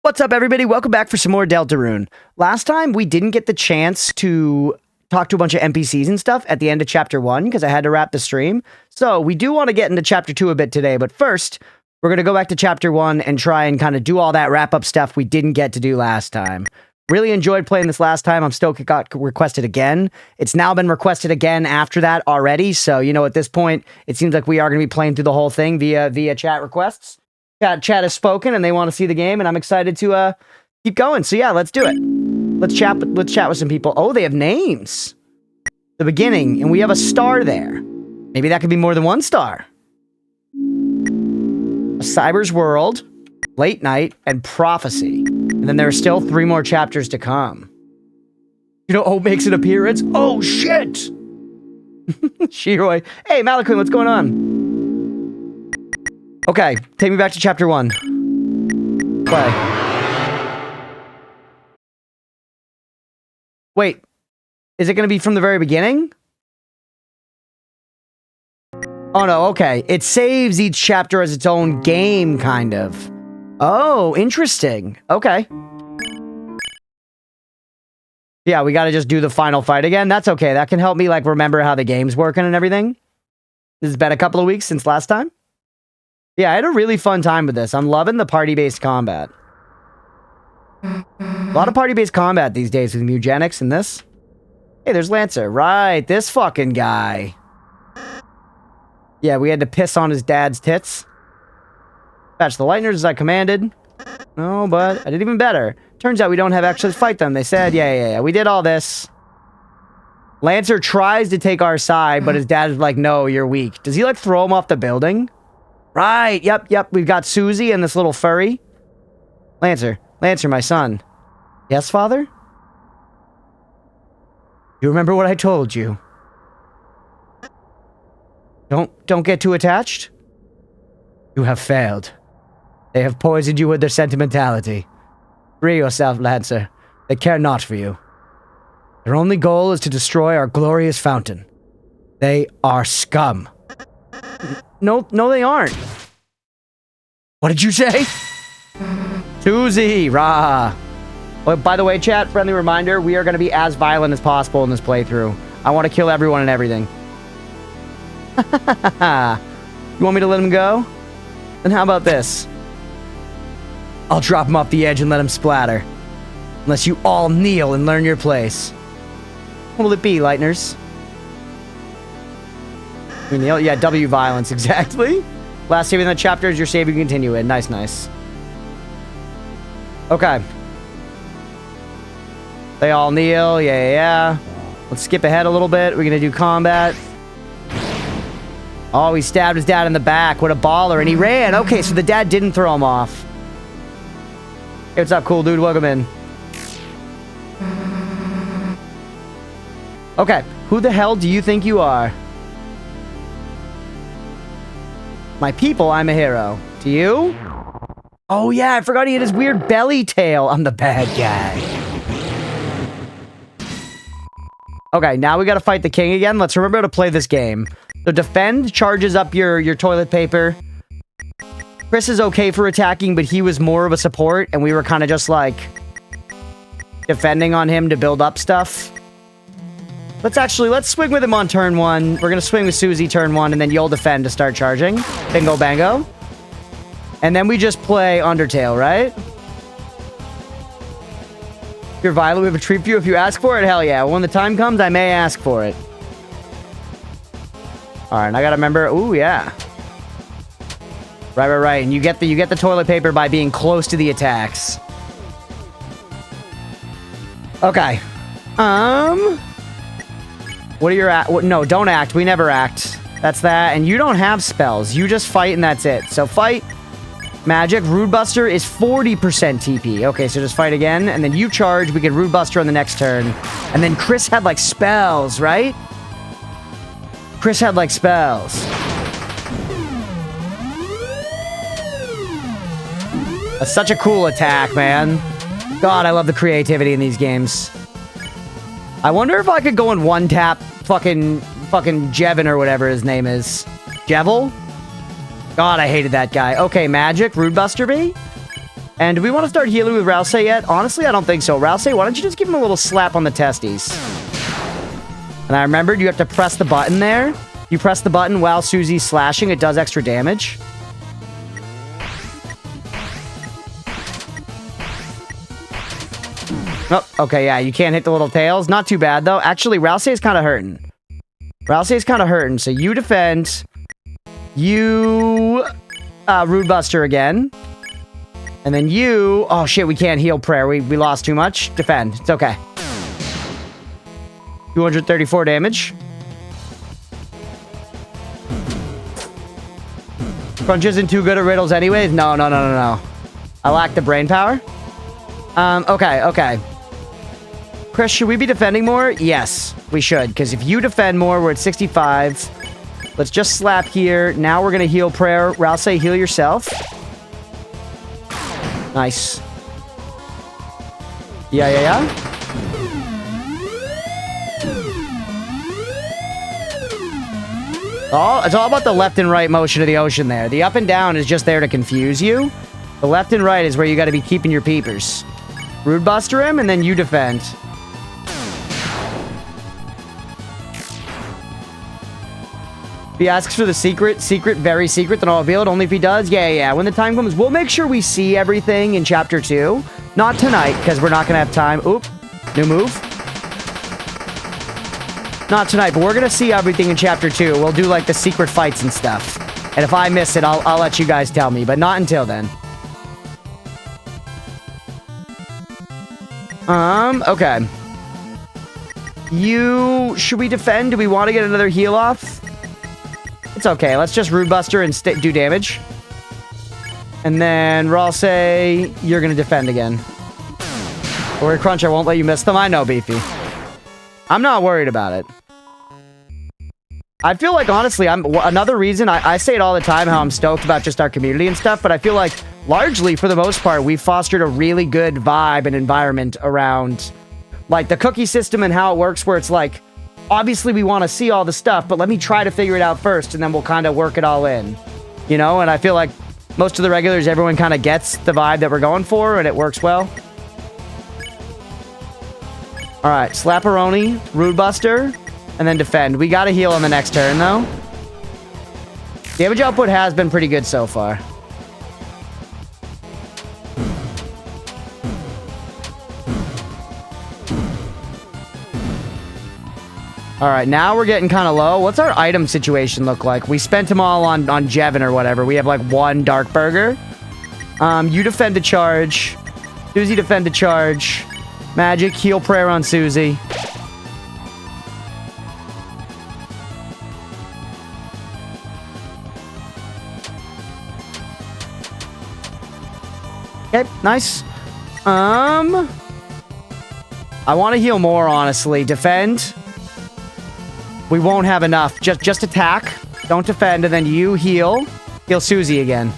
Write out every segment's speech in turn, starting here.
What's up, everybody? Welcome back for some more Deltarune. Last time, we didn't get the chance to talk to a bunch of NPCs and stuff at the end of Chapter 1 because I had to wrap the stream. So we do want to get into Chapter 2 a bit today, but first, we're going to go back to Chapter 1 and try and kind of do all that wrap-up stuff we didn't get to do last time. Really enjoyed playing this last time. I'm stoked it got requested again. It's now been requested again after that already, so, you know, at this point, it seems like we are going to be playing through the whole thing via chat requests. Chat has spoken and they want to see the game, and I'm excited to keep going. So yeah, let's do it. Let's chat with some people. Oh, they have names. The beginning, and we have a star there. Maybe that could be more than one star. A Cyber's World, Late Night, and Prophecy. And then there are still 3 more chapters to come. You know, O makes an appearance. Oh shit! Shiroi. Hey, Malakun, what's going on? Okay, take me back to Chapter 1. Play. Wait, is it going to be from the very beginning? Oh no, okay. It saves each chapter as its own game, kind of. Oh, interesting. Okay. Yeah, we got to just do the final fight again. That's okay. That can help me, like, remember how the game's working and everything. This has been a couple of weeks since last time. Yeah, I had a really fun time with this. I'm loving the party-based combat. A lot of party-based combat these days with Mugenics and this. Hey, there's Lancer. Right, this fucking guy. Yeah, we had to piss on his dad's tits. Patch the Lightners as I commanded. No, but I did even better. Turns out we don't have to actually fight them. They said, yeah, we did all this. Lancer tries to take our side, but his dad is like, no, you're weak. Does he, like, throw him off the building? Right, yep. We've got Susie and this little furry. Lancer, my son. Yes, father? You remember what I told you? Don't get too attached. You have failed. They have poisoned you with their sentimentality. Free yourself, Lancer. They care not for you. Their only goal is to destroy our glorious fountain. They are scum. No, they aren't. What did you say? Susie, rah. Well, by the way, chat, friendly reminder, we are going to be as violent as possible in this playthrough. I want to kill everyone and everything. You want me to let him go? Then how about this? I'll drop him off the edge and let him splatter. Unless you all kneel and learn your place. What will it be, Lightners? Yeah, W violence, exactly. Last saving in the chapter is your save you continue in. Nice. Okay. They all kneel. Yeah. Let's skip ahead a little bit. We're going to do combat. Oh, he stabbed his dad in the back. What a baller. And he ran. Okay, so the dad didn't throw him off. Hey, what's up, cool dude? Welcome in. Okay, who the hell do you think you are? My people, I'm a hero. To you? Oh yeah, I forgot he had his weird belly tail. I'm the bad guy. Okay, now we gotta fight the king again. Let's remember to play this game. So defend charges up your toilet paper. Chris is okay for attacking, but he was more of a support, and we were kind of just like defending on him to build up stuff. Let's swing with him on turn 1. We're going to swing with Susie turn 1, and then you'll defend to start charging. Bingo bango. And then we just play Undertale, right? If you're violent, we have a treat for you if you ask for it. Hell yeah. When the time comes, I may ask for it. Alright, and I gotta remember... Ooh, yeah. Right. And you get the toilet paper by being close to the attacks. Okay. What are your no, don't act. We never act. That's that. And you don't have spells. You just fight and that's it. So fight. Magic. Rude Buster is 40% TP. Okay, so just fight again. And then you charge. We get Rude Buster on the next turn. And then Chris had, like, spells, right? Chris had, like, spells. That's such a cool attack, man. God, I love the creativity in these games. I wonder if I could go and one-tap fucking Jevin or whatever his name is. Jevil? God, I hated that guy. Okay, magic. Rude Buster B? And do we want to start healing with Rouse yet? Honestly, I don't think so. Rouse, why don't you just give him a little slap on the testes? And I remembered you have to press the button there. You press the button while Susie's slashing. It does extra damage. Oh, okay, yeah, you can't hit the little tails. Not too bad, though. Actually, Rouse is kind of hurting. Rouse is kind of hurting, so you defend. You... Rude Buster again. And then you... Oh, shit, we can't heal prayer. We lost too much. Defend. It's okay. 234 damage. Crunch isn't too good at riddles anyways. No. I lack the brain power. Okay. Chris, should we be defending more? Yes, we should. Because if you defend more, we're at 65. Let's just slap here. Now we're going to heal prayer. Rouse, heal yourself. Nice. Yeah. It's all about the left and right motion of the ocean there. The up and down is just there to confuse you. The left and right is where you got to be keeping your peepers. Rude Buster him, and then you defend. If he asks for the secret, very secret, then I'll reveal it only if he does. Yeah. When the time comes, we'll make sure we see everything in Chapter 2. Not tonight, because we're not going to have time. Oop. New move. Not tonight, but we're going to see everything in Chapter 2. We'll do, like, the secret fights and stuff. And if I miss it, I'll let you guys tell me, but not until then. Okay. Should we defend? Do we want to get another heal off? It's okay. Let's just Rude Buster and do damage. And then Ralsei, you're going to defend again. Or Crunch, I won't let you miss them. I know, Beefy. I'm not worried about it. I feel like, honestly, another reason, I say it all the time, how I'm stoked about just our community and stuff, but I feel like, largely, for the most part, we've fostered a really good vibe and environment around, like, the cookie system and how it works, where it's like, obviously we want to see all the stuff, but let me try to figure it out first, and then we'll kind of work it all in. You know? And I feel like most of the regulars, everyone kind of gets the vibe that we're going for, and it works well. Alright, Slapperoni, Rude Buster, and then defend. We gotta heal on the next turn, though. Damage output has been pretty good so far. Alright, now we're getting kind of low. What's our item situation look like? We spent them all on Jevin or whatever. We have, like, one Dark Burger. You defend to charge. Susie defend to charge. Magic, heal prayer on Susie. Okay, nice. I want to heal more, honestly. Defend. We won't have enough. Just attack. Don't defend, and then you heal. Heal Susie again.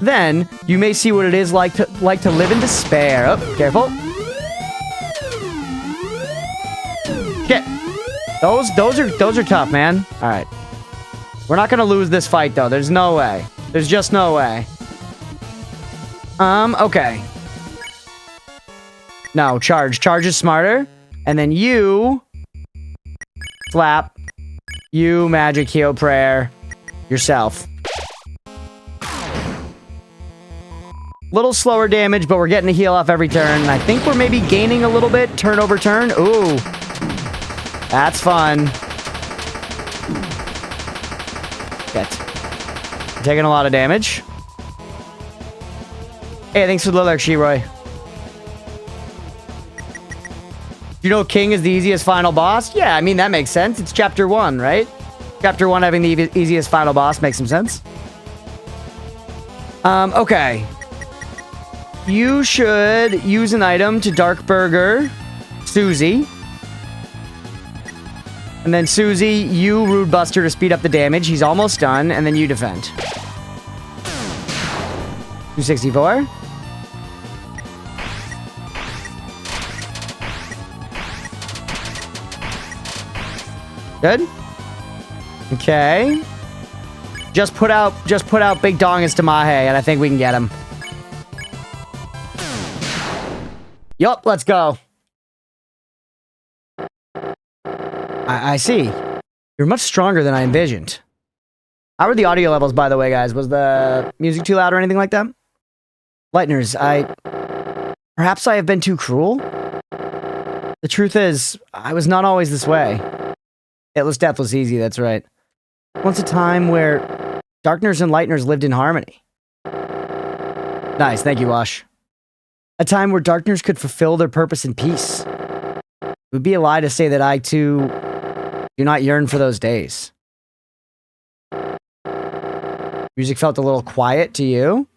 Then, you may see what it is like to live in despair. Oh, careful. Shit. Those are tough, man. Alright. We're not gonna lose this fight, though. There's no way. There's just no way. Okay. No, charge. Charge is smarter. And then you... Slap. You magic heal prayer. Yourself. Little slower damage, but we're getting a heal off every turn. And I think we're maybe gaining a little bit. Turn over turn. Ooh. That's fun. Get. Taking a lot of damage. Hey, thanks for the alert, Sheroy. You know King is the easiest final boss? Yeah, I mean, that makes sense. It's Chapter 1, right? Chapter 1 having the easiest final boss makes some sense. Okay. You should use an item to Dark Burger Susie. And then Susie, you Rude Buster to speed up the damage. He's almost done. And then you defend. 264. Good. Okay. Just put out Big Dongus to Mahe, and I think we can get him. Yup, let's go. I see. You're much stronger than I envisioned. How are the audio levels, by the way, guys? Was the music too loud or anything like that? Lightners, perhaps I have been too cruel? The truth is, I was not always this way. Hitless death was easy, that's right. Once a time where Darkners and Lightners lived in harmony. Nice, thank you, Wash. A time where Darkners could fulfill their purpose in peace. It would be a lie to say that I, too, do not yearn for those days. Music felt a little quiet to you?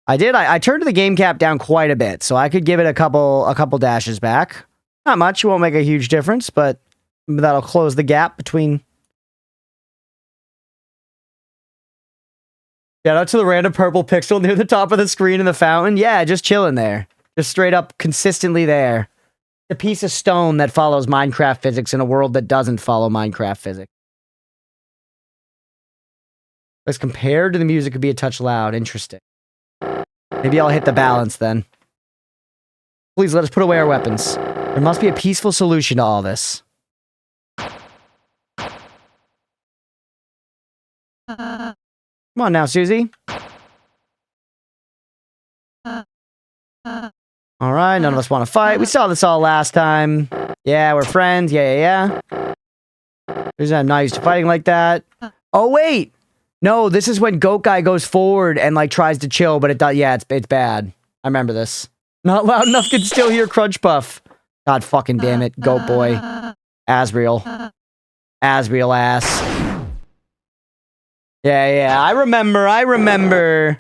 I did. I turned the game cap down quite a bit, so I could give it a couple dashes back. Not much. It won't make a huge difference, but that'll close the gap between... Shout out to the random purple pixel near the top of the screen in the fountain. Yeah, just chilling there. Just straight up consistently there. A piece of stone that follows Minecraft physics in a world that doesn't follow Minecraft physics. As compared to the music, could be a touch loud. Interesting. Maybe I'll hit the balance then. Please let us put away our weapons. There must be a peaceful solution to all this. Come on now, Susie. Alright, none of us want to fight. We saw this all last time. Yeah, we're friends. Yeah. I'm not used to fighting like that. Oh, wait! No, this is when Goat Guy goes forward and, like, tries to chill, but it does. Yeah, it's bad. I remember this. Not loud enough, can still hear Crunchpuff. God fucking damn it, Goat Boy. Asriel. Asriel ass. Yeah, I remember.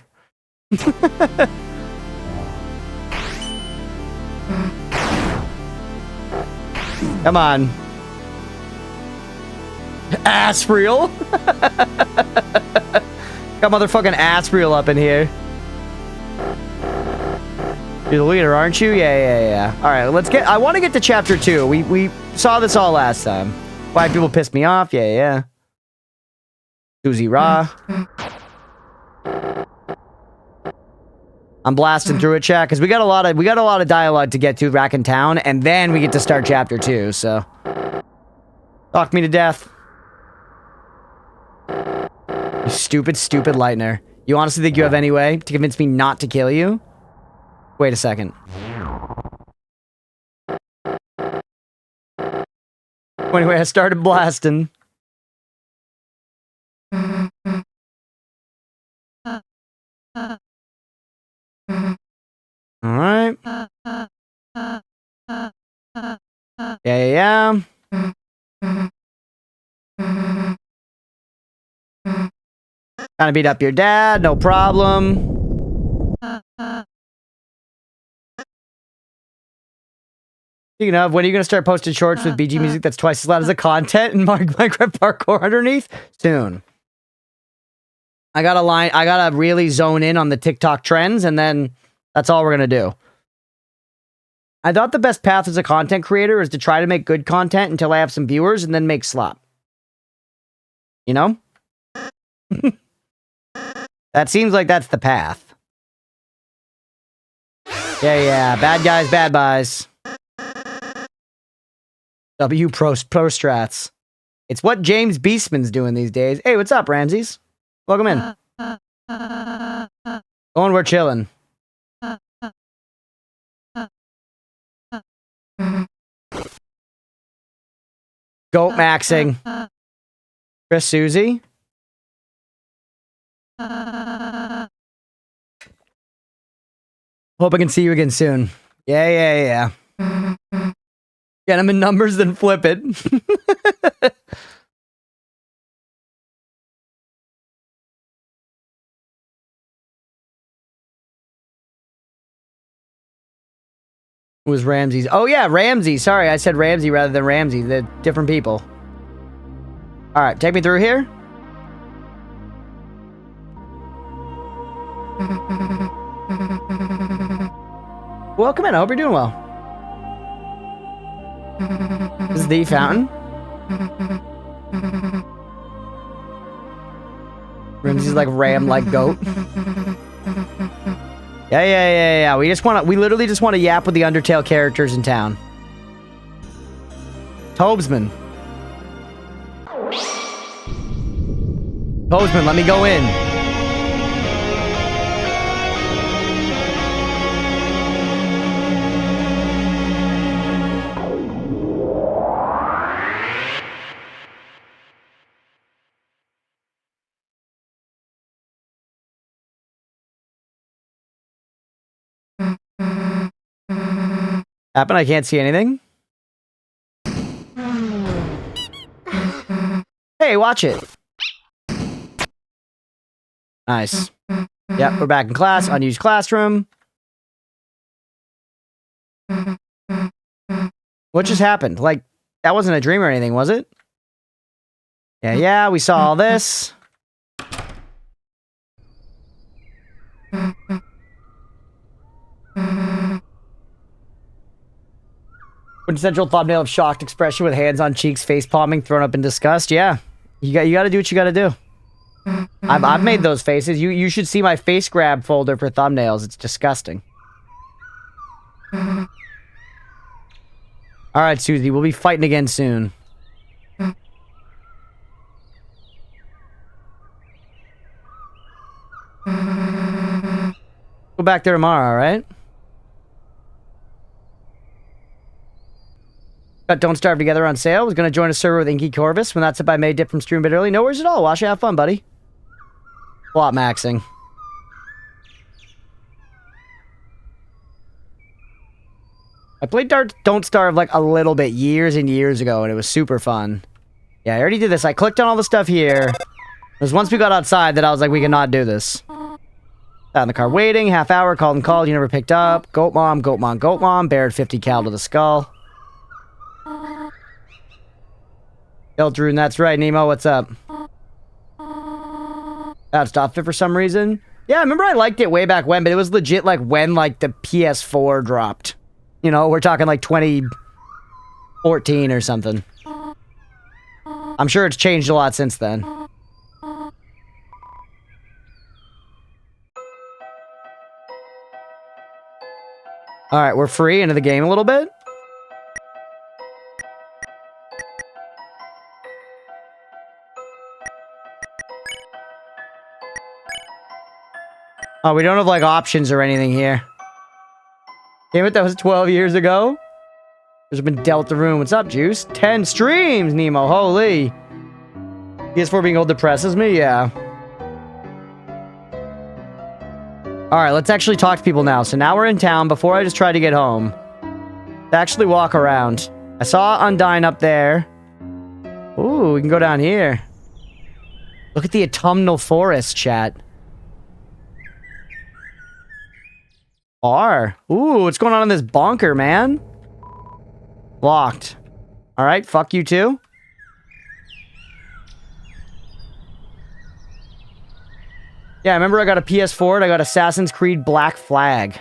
Come on. Asriel. Got motherfucking Asriel up in here. You're the leader, aren't you? Yeah. Alright, let's get... I want to get to chapter 2. We saw this all last time. Why people pissed me off? Yeah. Susie Ra. I'm blasting through it, chat, because we got a lot of dialogue to get to back in town, and then we get to start chapter 2, so... Talk me to death. You stupid Lightner. You honestly think you have any way to convince me not to kill you? Wait a second. Anyway, I started blasting. Alright. Yeah. Kinda beat up your dad, no problem. Speaking of, when are you gonna start posting shorts with BG music that's twice as loud as the content and Minecraft parkour underneath? Soon. I gotta really zone in on the TikTok trends, and then that's all we're gonna do. I thought the best path as a content creator is to try to make good content until I have some viewers and then make slop. You know? That seems like that's the path. Yeah. Bad guys, bad buys. W pro strats. It's what James Beastman's doing these days. Hey, what's up, Ramses? Welcome in. Going, we're chilling. Goat maxing. Chris Susie. Hope I can see you again soon. Yeah. Get him in numbers, then flip it. It was Ramses. Oh yeah, Ramsey. Sorry, I said Ramsey rather than Ramsey. They're different people. Alright, take me through here. Welcome in. I hope you're doing well. This is the fountain. Rimsey's like ram like goat. Yeah. We literally just want to yap with the Undertale characters in town. Tobesman. Tobesman, let me go in. Happen? I can't see anything. Hey, watch it. Nice. Yep, we're back in class. Unused classroom. What just happened? Like, that wasn't a dream or anything, was it? Yeah, we saw all this. Quintessential thumbnail of shocked expression with hands on cheeks, face palming, thrown up in disgust. Yeah, you got to do what you got to do. I've made those faces. You should see my face grab folder for thumbnails. It's disgusting. All right, Susie, we'll be fighting again soon. Go back there tomorrow, all right? Got Don't Starve Together on sale. Was going to join a server with Inky Corvus. When that's up, I may dip from stream a bit early. No worries at all. Watch it. Have fun, buddy. Plot maxing. I played Don't Starve like a little bit years and years ago, and it was super fun. Yeah, I already did this. I clicked on all the stuff here. It was once we got outside that I was like, we cannot do this. Out in the car waiting. Half hour. Called and called. You never picked up. Goat mom, goat mom, goat mom. Bared 50 cal to the skull. Deltarune, that's right. Nemo, what's up? That stopped it for some reason. Yeah, I remember I liked it way back when, but it was legit like when like the PS4 dropped. You know, we're talking like 2014 or something. I'm sure it's changed a lot since then. Alright, we're free into the game a little bit. Oh, we don't have, like, options or anything here. Damn it, that was 12 years ago. There's been Deltarune. What's up, Juice? 10 streams, Nemo. Holy. PS4 being old depresses me? Yeah. Alright, let's actually talk to people now. So now we're in town. Before I just tried to get home. To actually walk around. I saw Undyne up there. Ooh, we can go down here. Look at the autumnal forest, chat. Ooh, what's going on in this bunker, man? Locked. Alright, fuck you too. Yeah, I remember I got a PS4 and I got Assassin's Creed Black Flag.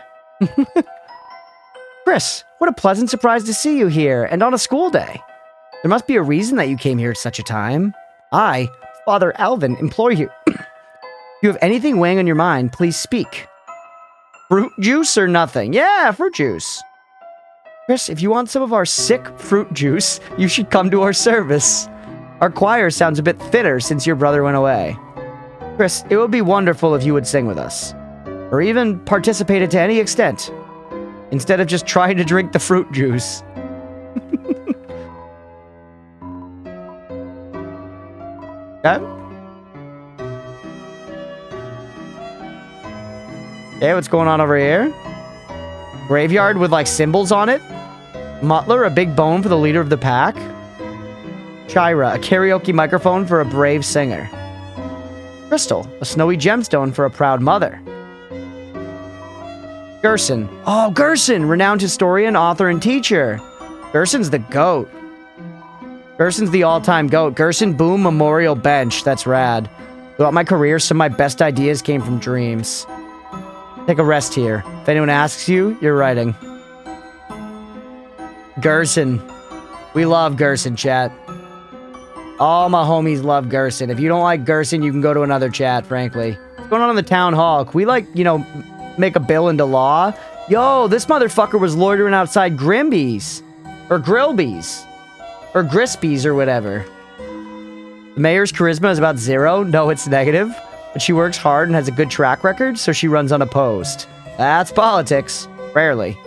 Chris, what a pleasant surprise to see you here, and on a school day. There must be a reason that you came here at such a time. I, Father Alvin, implore you. If you have anything weighing on your mind, please speak. Fruit juice or nothing? Yeah, fruit juice. Chris, if you want some of our sick fruit juice, you should come to our service. Our choir sounds a bit thinner since your brother went away. Chris, it would be wonderful if you would sing with us. Or even participated to any extent. Instead of just trying to drink the fruit juice. Okay. Okay, what's going on over here? Graveyard with, like, symbols on it. Mutler, a big bone for the leader of the pack. Chira, a karaoke microphone for a brave singer. Crystal, a snowy gemstone for a proud mother. Gerson. Oh, Gerson, renowned historian, author, and teacher. Gerson's the GOAT. Gerson's the all-time GOAT. Gerson Boom Memorial Bench. That's rad. Throughout my career, some of my best ideas came from dreams. Take a rest here. If anyone asks you, you're writing. Gerson. We love Gerson, chat. All my homies love Gerson. If you don't like Gerson, you can go to another chat, frankly. What's going on in the town hall? Can we, like, you know, make a bill into law? Yo, this motherfucker was loitering outside Grimby's. Or Grillby's. Or Grispy's or whatever. The mayor's charisma is about 0. No, it's negative. But she works hard and has a good track record, so she runs unopposed. That's politics. Rarely.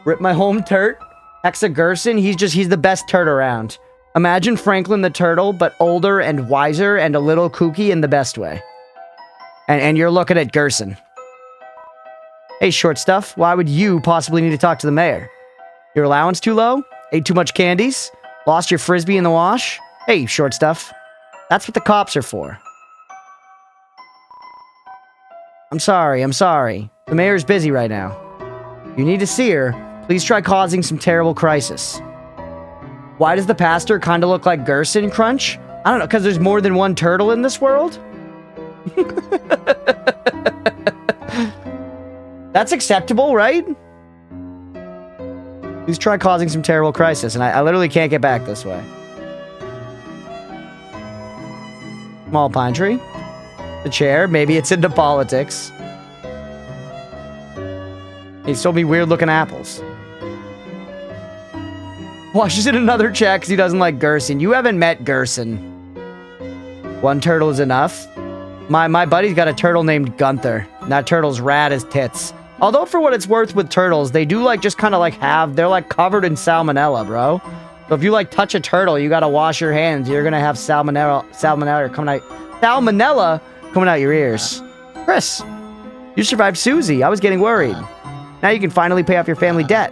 Rip my home turt. Hexa Gerson, he's the best turd around. Imagine Franklin the Turtle, but older and wiser and a little kooky in the best way. And you're looking at Gerson. Hey, short stuff, why would you possibly need to talk to the mayor? Your allowance too low? Ate too much candies? Lost your frisbee in the wash? Hey, short stuff. That's what the cops are for. I'm sorry. The mayor's busy right now. You need to see her. Please try causing some terrible crisis. Why does the pastor kind of look like Gerson, Crunch? I don't know, because there's more than one turtle in this world? That's acceptable, right? Please try causing some terrible crisis, and I literally can't get back this way. Small pine tree. The chair. Maybe it's into politics. He sold me weird-looking apples. Washes in another chat because he doesn't like Gerson. You haven't met Gerson. One turtle is enough. My buddy's got a turtle named Gunther. And that turtle's rad as tits. Although, for what it's worth with turtles, they do, like, just kind of, like, they're, like, covered in salmonella, bro. So if you, like, touch a turtle, you gotta wash your hands. You're gonna have salmonella coming out your ears. Chris, you survived Susie. I was getting worried. Now you can finally pay off your family debt.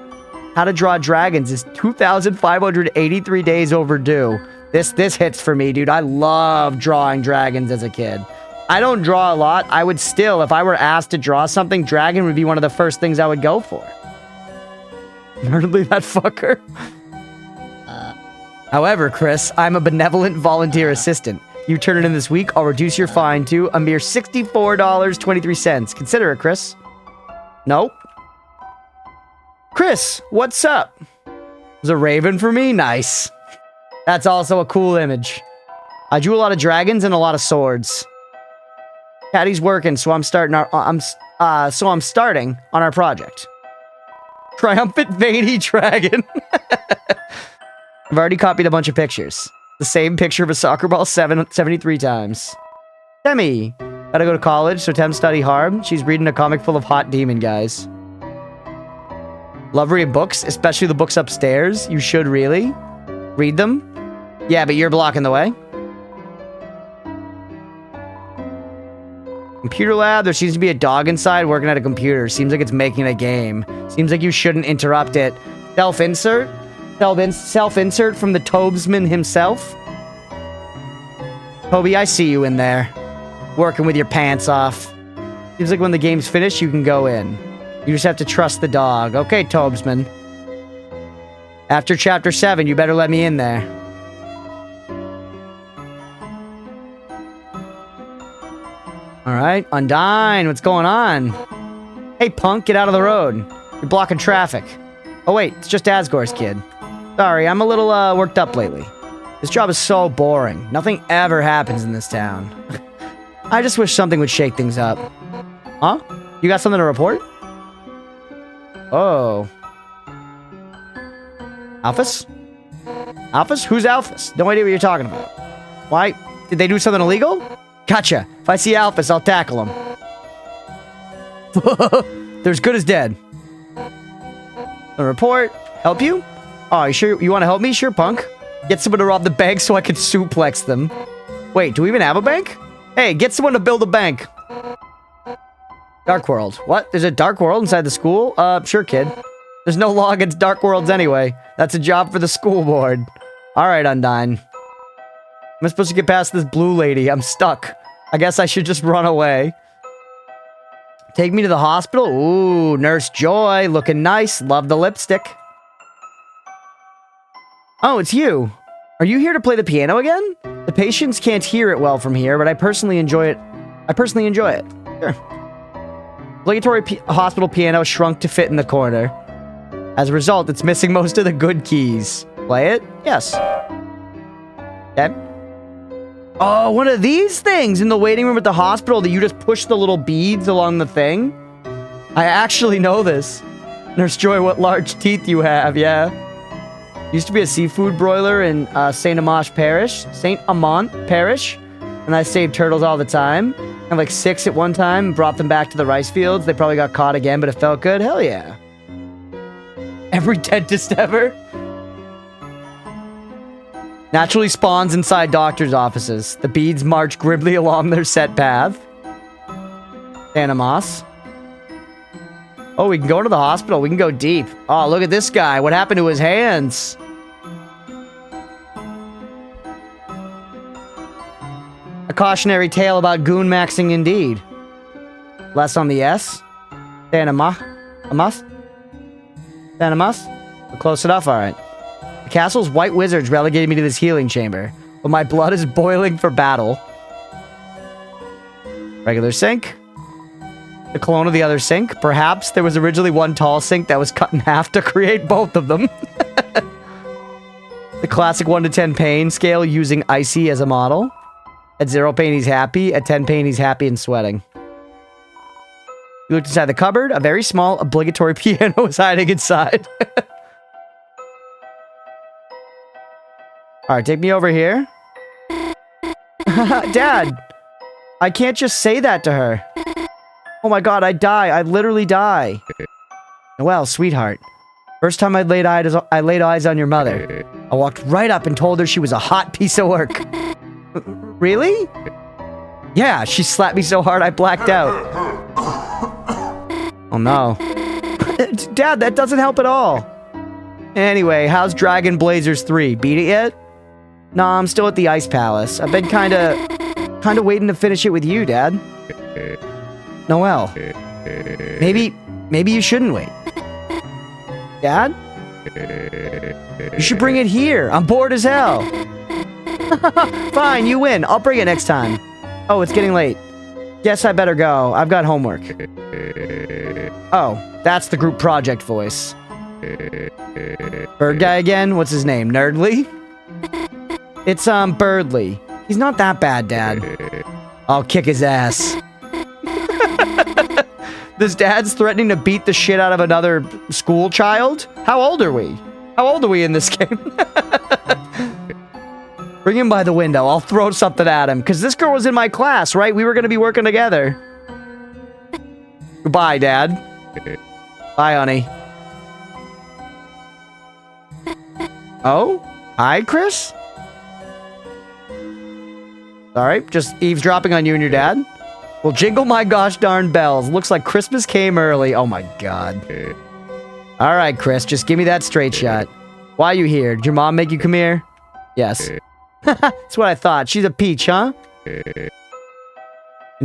How to Draw Dragons is 2,583 days overdue. This hits for me, dude. I love drawing dragons as a kid. I don't draw a lot. I would still, if I were asked to draw something, dragon would be one of the first things I would go for. Nerdly, that fucker. However, Chris, I'm a benevolent volunteer assistant. You turn it in this week, I'll reduce your fine to a mere $64.23. Consider it, Chris. Nope. Chris, what's up? There's a raven for me? Nice. That's also a cool image. I drew a lot of dragons and a lot of swords. Patty's working, so I'm starting on our project. Triumphant Veiny Dragon. I've already copied a bunch of pictures. The same picture of a soccer ball 73 times. Temmie. Gotta go to college, so Tem study hard. She's reading a comic full of hot demon guys. Love reading books, especially the books upstairs. You should really. Read them. Yeah, but you're blocking the way. Computer lab, there seems to be a dog inside working at a computer. Seems like it's making a game. Seems like you shouldn't interrupt it. Self-insert? Self-insert from the Tobesman himself? Toby, I see you in there. Working with your pants off. Seems like when the game's finished, you can go in. You just have to trust the dog. Okay, Tobesman. After Chapter 7, you better let me in there. Alright, Undyne, what's going on? Hey, punk, get out of the road. You're blocking traffic. Oh wait, it's just Asgore's kid. Sorry, I'm a little worked up lately. This job is so boring. Nothing ever happens in this town. I just wish something would shake things up. Huh? You got something to report? Oh. Alphys? Alphys? Who's Alphys? No idea what you're talking about. Why? Did they do something illegal? Gotcha. If I see Alphys, I'll tackle him. They're as good as dead. A report. Help you? Oh, you sure you want to help me? Sure, punk. Get someone to rob the bank so I can suplex them. Wait, do we even have a bank? Hey, get someone to build a bank. Dark World. What? There's a Dark World inside the school? Sure, kid. There's no law against Dark Worlds anyway. That's a job for the school board. Alright, Undyne. I'm supposed to get past this blue lady. I'm stuck. I guess I should just run away. Take me to the hospital? Ooh, Nurse Joy. Looking nice. Love the lipstick. Oh, it's you. Are you here to play the piano again? The patients can't hear it well from here, but I personally enjoy it. Sure. Obligatory hospital piano shrunk to fit in the corner. As a result, it's missing most of the good keys. Play it? Yes. Okay. Oh, one of these things in the waiting room at the hospital that you just push the little beads along the thing. I actually know this. Nurse Joy, what large teeth you have, yeah. Used to be a seafood broiler in St. Amant Parish, and I saved turtles all the time. I had like 6 at one time, brought them back to the rice fields. They probably got caught again, but it felt good. Hell yeah. Every dentist ever. Naturally spawns inside doctors' offices. The beads march grimly along their set path. Animos. Oh, we can go to the hospital. We can go deep. Oh, look at this guy. What happened to his hands? A cautionary tale about goon maxing indeed. Less on the S. Amos? We're close enough, alright. The castle's white wizards relegated me to this healing chamber, but my blood is boiling for battle. Regular sink. The clone of the other sink. Perhaps there was originally one tall sink that was cut in half to create both of them. The classic 1 to 10 pain scale using Icy as a model. At 0 pain, he's happy. At 10 pain, he's happy and sweating. You looked inside the cupboard. A very small, obligatory piano is hiding inside. Alright, take me over here. Dad! I can't just say that to her. Oh my god, I'd die. I'd literally die. Well, sweetheart. First time I laid eyes on your mother. I walked right up and told her she was a hot piece of work. Really? Yeah, she slapped me so hard I blacked out. Oh no. Dad, that doesn't help at all. Anyway, how's Dragon Blazers 3? Beat it yet? Nah, I'm still at the Ice Palace. I've been kinda waiting to finish it with you, Dad. Noelle. Maybe you shouldn't wait. Dad? You should bring it here. I'm bored as hell. Fine, you win. I'll bring it next time. Oh, it's getting late. Guess I better go. I've got homework. Oh, that's the group project voice. Bird guy again? What's his name? Nerdly? It's, Birdly. He's not that bad, Dad. I'll kick his ass. This dad's threatening to beat the shit out of another school child? How old are we? How old are we in this game? Bring him by the window. I'll throw something at him. Because this girl was in my class, right? We were going to be working together. Goodbye, Dad. Bye, honey. Oh? Hi, Chris? Alright, just eavesdropping on you and your dad. Well, jingle my gosh darn bells. Looks like Christmas came early. Oh my god. Alright, Chris, just give me that straight shot. Why are you here? Did your mom make you come here? Yes. That's what I thought. She's a peach, huh? In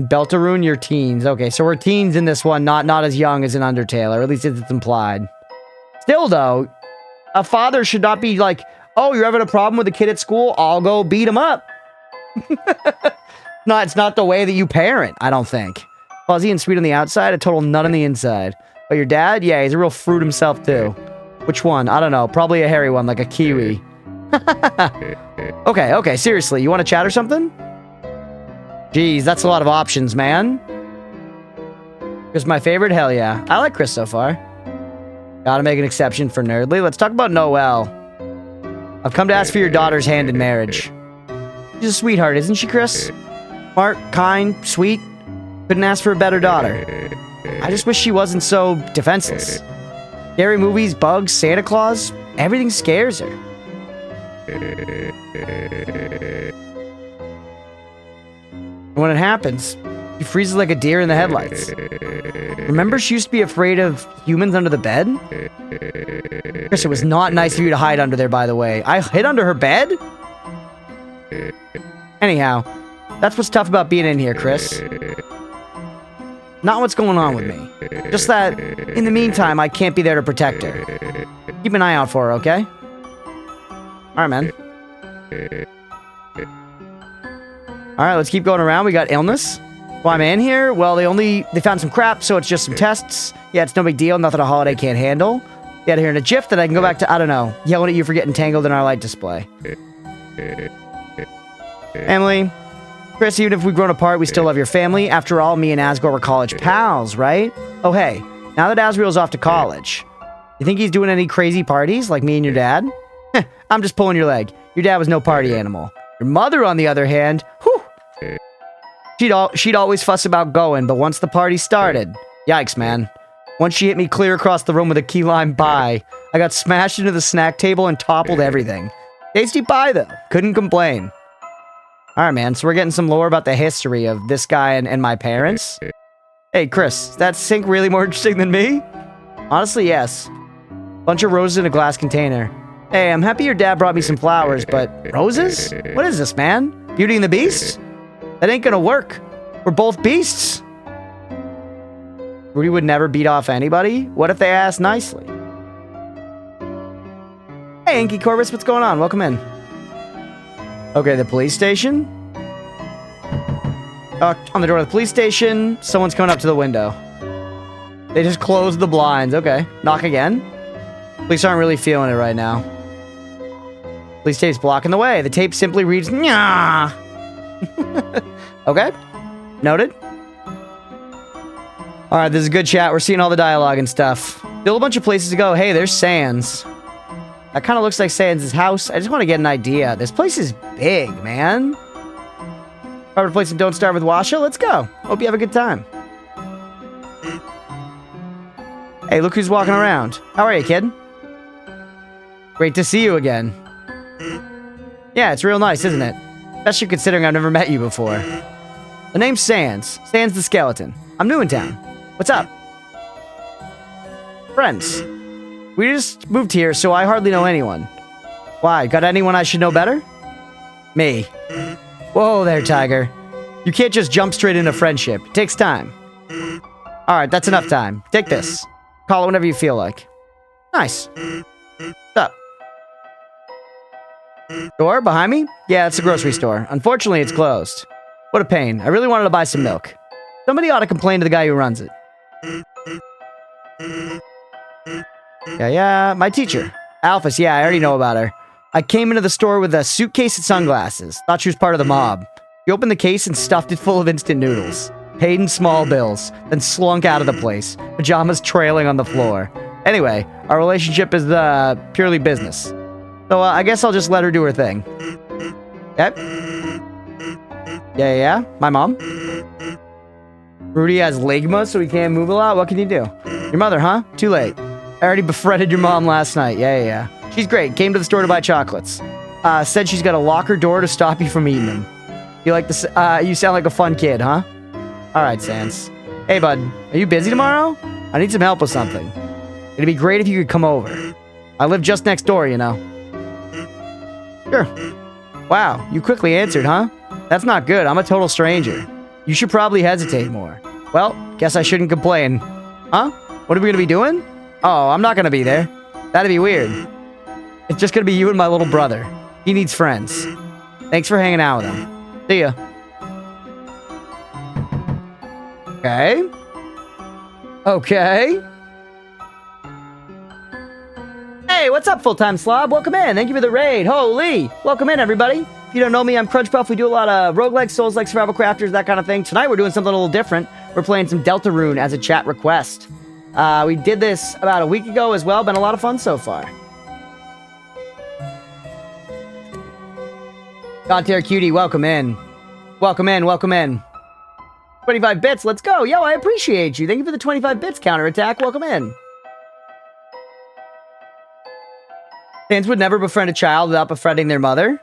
Deltarune, you're teens. Okay, so we're teens in this one, not as young as in Undertale, or at least it's implied. Still, though, a father should not be like, oh, you're having a problem with a kid at school? I'll go beat him up. No, it's not the way that you parent, I don't think. Fuzzy and sweet on the outside, a total nut on the inside. But your dad? Yeah, he's a real fruit himself, too. Which one? I don't know. Probably a hairy one, like a kiwi. Okay, seriously, you want to chat or something? Jeez, that's a lot of options, man. Chris my favorite? Hell yeah. I like Chris so far. Gotta make an exception for Nerdly. Let's talk about Noelle. I've come to ask for your daughter's hand in marriage. She's a sweetheart, isn't she, Chris? Smart, kind, sweet. Couldn't ask for a better daughter. I just wish she wasn't so defenseless. Scary movies, bugs, Santa Claus, everything scares her. And when it happens, she freezes like a deer in the headlights. Remember she used to be afraid of humans under the bed? Chris, it was not nice of you to hide under there, by the way. I hid under her bed? Anyhow, that's what's tough about being in here, Chris. Not what's going on with me. Just that, in the meantime, I can't be there to protect her. Keep an eye out for her, okay? Alright, man. Alright, let's keep going around. We got illness. Why am I in here? Well, they found some crap, so it's just some tests. Yeah, it's no big deal. Nothing a holiday can't handle. Get out of here in a jiff that I can go back to, I don't know, yelling at you for getting tangled in our light display. Emily, Chris, even if we've grown apart, we still love your family. After all, me and Asgore were college pals, right? Oh, hey, now that Asriel's off to college, you think he's doing any crazy parties like me and your dad? I'm just pulling your leg. Your dad was no party animal. Your mother, on the other hand, whew, she'd always fuss about going, but once the party started, yikes, man. Once she hit me clear across the room with a key lime pie, I got smashed into the snack table and toppled everything. Tasty pie, though. Couldn't complain. Alright, man, so we're getting some lore about the history of this guy and my parents. Hey, Chris, is that sink really more interesting than me? Honestly, yes. Bunch of roses in a glass container. Hey, I'm happy your dad brought me some flowers, but roses? What is this, man? Beauty and the Beast? That ain't gonna work. We're both beasts. Rudy would never beat off anybody? What if they asked nicely? Hey, Inky Corvus, what's going on? Welcome in. Okay, the police station. On the door of the police station, someone's coming up to the window. They just closed the blinds. Okay, knock again. Police aren't really feeling it right now. Police tape's blocking the way. The tape simply reads, "Nyah." Okay, noted. Alright, this is a good chat. We're seeing all the dialogue and stuff. Still a bunch of places to go. Hey, there's Sans. That kind of looks like Sans' house. I just want to get an idea. This place is big, man. Probably play some Don't Starve with Washa. Let's go. Hope you have a good time. Hey, look who's walking around. How are you, kid? Great to see you again. Yeah, it's real nice, isn't it? Especially considering I've never met you before. The name's Sans. Sans the Skeleton. I'm new in town. What's up? Friends. We just moved here, so I hardly know anyone. Why? Got anyone I should know better? Me. Whoa there, Tiger. You can't just jump straight into friendship. It takes time. Alright, that's enough time. Take this. Call it whenever you feel like. Nice. What's up? Door behind me? Yeah, it's a grocery store. Unfortunately, it's closed. What a pain. I really wanted to buy some milk. Somebody ought to complain to the guy who runs it. Yeah, my teacher. Alphys, yeah, I already know about her. I came into the store with a suitcase and sunglasses. Thought she was part of the mob. She opened the case and stuffed it full of instant noodles. Paid in small bills, then slunk out of the place. Pajamas trailing on the floor. Anyway, our relationship is purely business. So I guess I'll just let her do her thing. Okay? Yeah, my mom. Rudy has ligma, so he can't move a lot. What can you do? Your mother, huh? Too late. I already befriended your mom last night. Yeah. She's great. Came to the store to buy chocolates. Said she's got to lock her door to stop you from eating them. You sound like a fun kid, huh? Alright, Sans. Hey, bud. Are you busy tomorrow? I need some help with something. It'd be great if you could come over. I live just next door, you know. Sure. Wow, you quickly answered, huh? That's not good. I'm a total stranger. You should probably hesitate more. Well, guess I shouldn't complain. Huh? What are we gonna be doing? Oh, I'm not gonna be there. That'd be weird. It's just gonna be you and my little brother. He needs friends. Thanks for hanging out with him. See ya. Okay. Hey, what's up, full-time slob? Welcome in. Thank you for the raid. Holy! Welcome in, everybody. If you don't know me, I'm Crunchpuff. We do a lot of roguelikes, souls-like, survival crafters, that kind of thing. Tonight, we're doing something a little different. We're playing some Deltarune as a chat request. We did this about a week ago as well. Been a lot of fun so far. Godtier Cutie, welcome in. Welcome in. 25 bits, let's go. Yo, I appreciate you. Thank you for the 25 bits counterattack. Welcome in. Sans would never befriend a child without befriending their mother.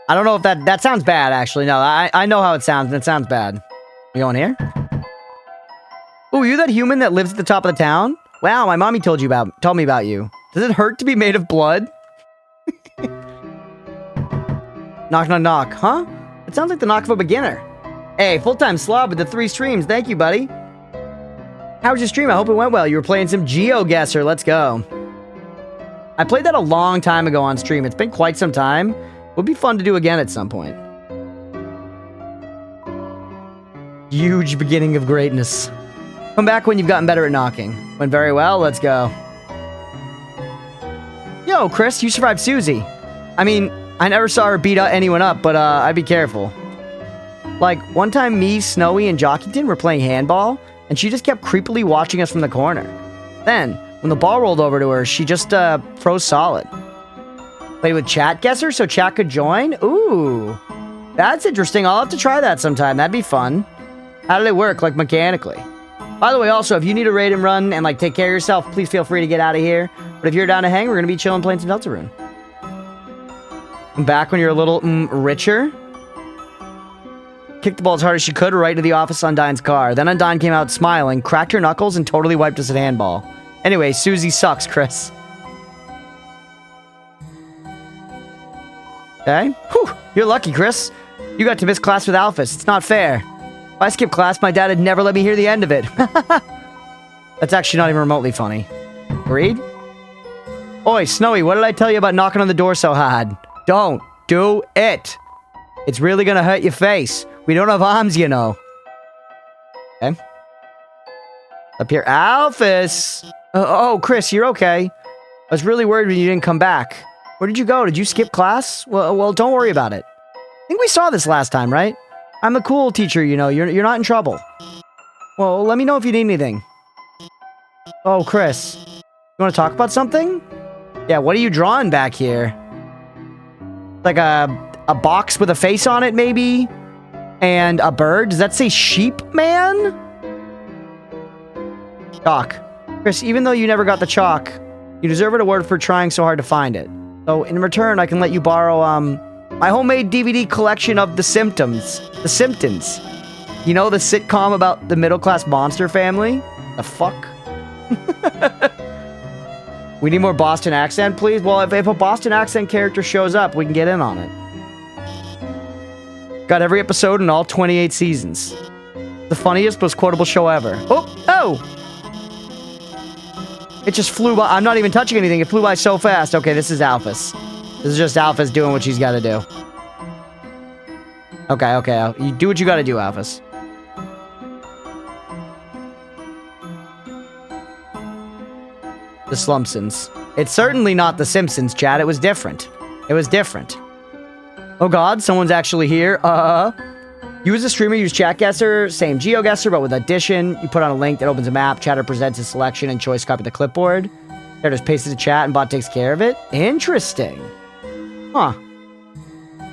I don't know if that sounds bad, actually. No, I know how it sounds, and it sounds bad. You going here? Ooh, you that human that lives at the top of the town? Wow, my mommy told me about you. Does it hurt to be made of blood? Knock, knock, knock. Huh? It sounds like the knock of a beginner. Hey, full-time slob with the 3 streams. Thank you, buddy. How was your stream? I hope it went well. You were playing some GeoGuessr. Let's go. I played that a long time ago on stream. It's been quite some time. Would be fun to do again at some point. Huge beginning of greatness. Come back when you've gotten better at knocking. Went very well. Let's go. Yo, Chris, you survived Susie. I mean, I never saw her beat anyone up, but I'd be careful. Like, one time me, Snowy, and Jockeyton were playing handball, and she just kept creepily watching us from the corner. Then, when the ball rolled over to her, she just froze solid. Played with chat guesser so chat could join? Ooh, that's interesting. I'll have to try that sometime. That'd be fun. How did it work, like, mechanically? By the way, also, if you need a raid and run and, like, take care of yourself, please feel free to get out of here. But if you're down to hang, we're going to be chilling playing some Deltarune. I'm back when you're a little, richer. Kicked the ball as hard as she could right into the office Undyne's car. Then Undyne came out smiling, cracked her knuckles, and totally wiped us at handball. Anyway, Susie sucks, Chris. Okay. Whew. You're lucky, Chris. You got to miss class with Alphys. It's not fair. If I skipped class, my dad would never let me hear the end of it. That's actually not even remotely funny. Agreed? Oi, Snowy, what did I tell you about knocking on the door so hard? Don't do it. It's really gonna hurt your face. We don't have arms, you know. Okay. Up here. Alphys! Oh, Chris, you're okay. I was really worried when you didn't come back. Where did you go? Did you skip class? Well, don't worry about it. I think we saw this last time, right? I'm the cool teacher, you know. You're not in trouble. Well, let me know if you need anything. Oh, Chris. You want to talk about something? Yeah, what are you drawing back here? Like a box with a face on it, maybe? And a bird? Does that say sheep man? Chalk. Chris, even though you never got the chalk, you deserve an award for trying so hard to find it. So, in return, I can let you borrow, my homemade DVD collection of The Symptoms. The Symptoms. You know, the sitcom about the middle-class monster family? The fuck? We need more Boston accent, please? Well, if a Boston accent character shows up, we can get in on it. Got every episode in all 28 seasons. The funniest, most quotable show ever. Oh! It just flew by. I'm not even touching anything. It flew by so fast. Okay, this is Alphys. This is just Alphys doing what she's got to do. Okay. You do what you got to do, Alphys. The Slumpsons. It's certainly not The Simpsons, Chad. It was different. Oh god, someone's actually here. You as a streamer use chat guesser, same GeoGuessr, but with addition. You put on a link that opens a map, chatter presents his selection, and choice copy the clipboard. There, just paste it to chat, and bot takes care of it. Interesting. Huh.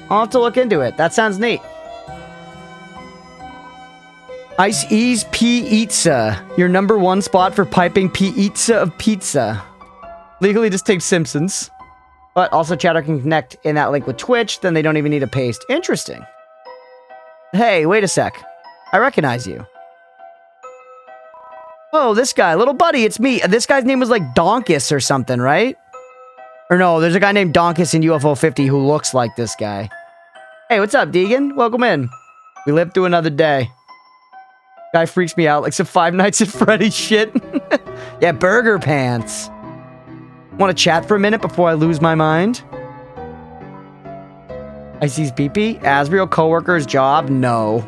I'll have to look into it. That sounds neat. Ice Ease Pizza. Your #1 spot for piping pizza of pizza. Legally distinct Simpsons. But also chatter can connect in that link with Twitch, then they don't even need a paste. Interesting. Hey, wait a sec. I recognize you. Oh, this guy. Little buddy, it's me. This guy's name was like Donkus or something, right? Or no, there's a guy named Donkus in UFO 50 who looks like this guy. Hey, what's up, Deegan? Welcome in. We lived through another day. Guy freaks me out like some Five Nights at Freddy's shit. Yeah, burger pants. Want to chat for a minute before I lose my mind? I sees pee-pee. Asriel coworker's job? No.